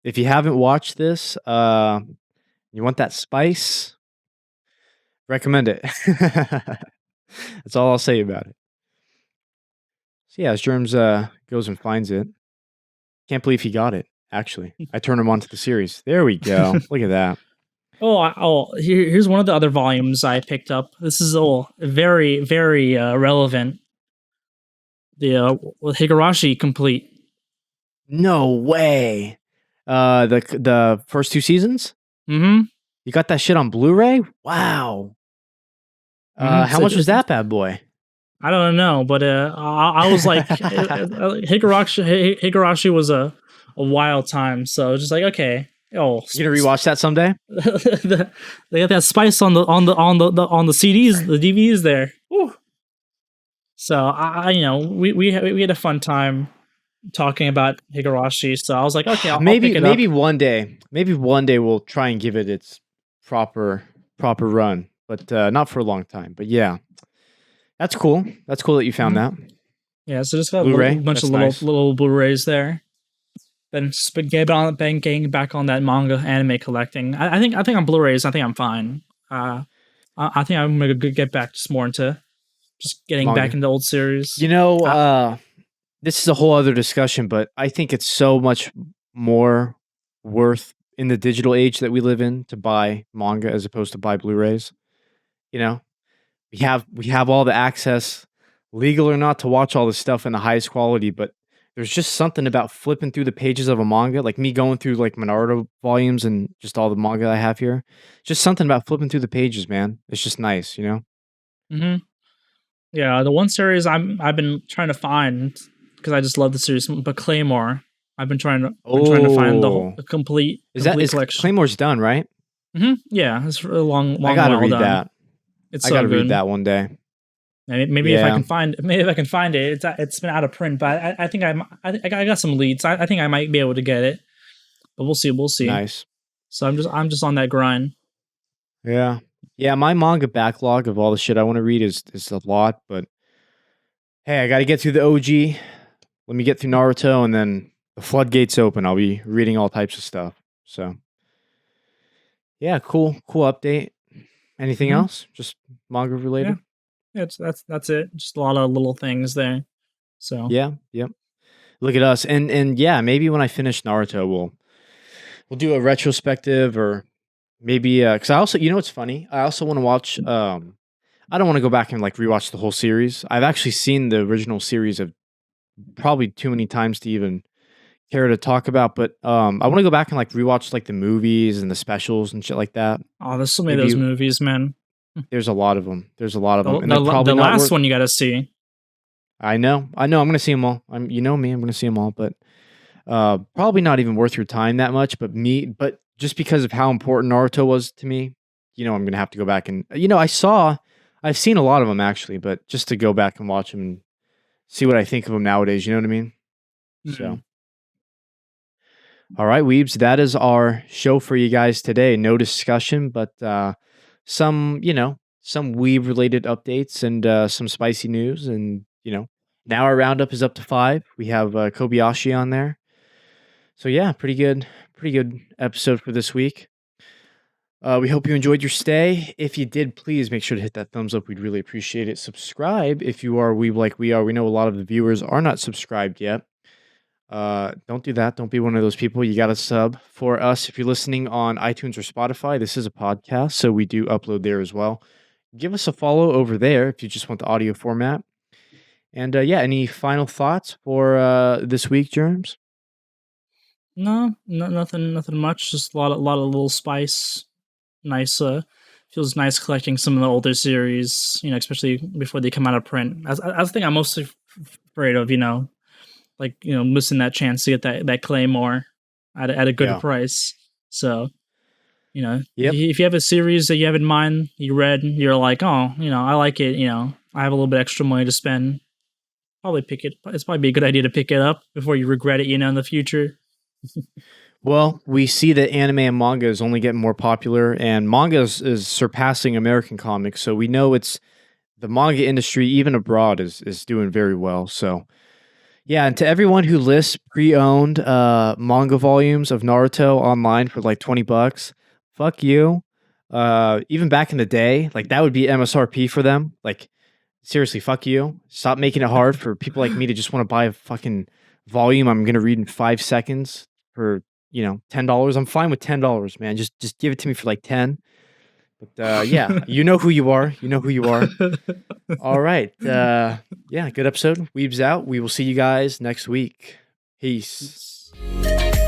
If you haven't watched this, you want that spice? Recommend it. That's all I'll say about it. So yeah, as Germs goes and finds it. Can't believe he got it. actually. I turned them onto the series. There we go. Look at that. Here's one of the other volumes I picked up. This is very, very relevant. The Higurashi complete. No way. The first 2 seasons? Mm-hmm. You got that shit on Blu-ray? Wow. How much was that bad boy? I don't know, but I was like, Higurashi was a wild time. So just like, okay, You gonna rewatch that someday? They got that spice on the CDs, the DVDs there. Woo. So we had a fun time talking about Higurashi. So I was like, okay, I'll pick it maybe up. one day we'll try and give it its proper run, but not for a long time. But yeah, that's cool. That's cool that you found that. Yeah, so just got Blu-ray? a bunch That's of nice. little Blu-rays there. Then getting back on that manga anime collecting. I think on Blu-rays, I think I'm fine. I think I'm gonna get back just more into just getting Manga. back into old series. This is a whole other discussion, but I think it's so much more worth in the digital age that we live in to buy manga as opposed to buy Blu-rays. You know, we have all the access, legal or not, to watch all this stuff in the highest quality, but there's just something about flipping through the pages of a manga, like me going through like Naruto volumes and just all the manga I have here. Just something about flipping through the pages, man. It's just nice, you know? Mm-hmm. Yeah, the one series I've been trying to find because I just love the series, but Claymore. I've been trying to find the complete collection. Claymore's done, right? Mm-hmm. Yeah, it's a long I gotta while read done. that. It's I gotta so good. read that one day. Maybe if I can find it. It's been out of print, but I think I got some leads. I think I might be able to get it, but we'll see. Nice. So I'm just on that grind. Yeah. Yeah, my manga backlog of all the shit I want to read is a lot, but hey, I got to get through the OG. Let me get through Naruto, and then the floodgates open. I'll be reading all types of stuff. So, yeah, cool update. Anything else? Just manga related? Yeah, that's it. Just a lot of little things there. So yeah, yep. Look at us, and yeah, maybe when I finish Naruto, we'll do a retrospective, or maybe because I also, it's funny. I also want to watch. I don't want to go back and like rewatch the whole series. I've actually seen the original series of probably too many times to even care to talk about. But I want to go back and like rewatch like the movies and the specials and shit like that. Oh, there's so many of those movies, man. There's a lot of them. And the last one you got to see. I know. I'm going to see them all. You know me. I'm going to see them all, but probably not even worth your time that much. But just because of how important Naruto was to me, I'm going to have to go back and I've seen a lot of them actually, but just to go back and watch them and see what I think of them nowadays. You know what I mean? Mm-hmm. So, all right, weebs, that is our show for you guys today. No discussion, but some weeb related updates and some spicy news. And, now our roundup is up to 5. We have Kobayashi on there. So yeah, pretty good episode for this week. We hope you enjoyed your stay. If you did, please make sure to hit that thumbs up. We'd really appreciate it. Subscribe if you are weeb like we are. We know a lot of the viewers are not subscribed yet. Don't do that. Don't be one of those people. You got to sub for us. If you're listening on iTunes or Spotify, this is a podcast, so we do upload there as well. Give us a follow over there if you just want the audio format. And any final thoughts for this week, Jerms? No, nothing much. Just a lot of little spice. Nice. Feels nice collecting some of the older series. Especially before they come out of print. That's the thing I'm mostly afraid of. Missing that chance to get that Claymore at a good price. So, if you have a series that you have in mind, you read, you're like, oh, I like it. I have a little bit extra money to spend. Probably pick it. It's probably a good idea to pick it up before you regret it, in the future. Well, we see that anime and manga is only getting more popular, and manga is surpassing American comics. So we know it's the manga industry, even abroad, is doing very well. So yeah, and to everyone who lists pre-owned manga volumes of Naruto online for like $20, fuck you. Even back in the day, like that would be MSRP for them. Like, seriously, fuck you. Stop making it hard for people like me to just want to buy a fucking volume I'm going to read in 5 seconds. for $10. I'm fine with $10, man. Just give it to me for like 10. But yeah, you know who you are. You know who you are. All right. Yeah, good episode. Weebs out. We will see you guys next week. Peace. Peace.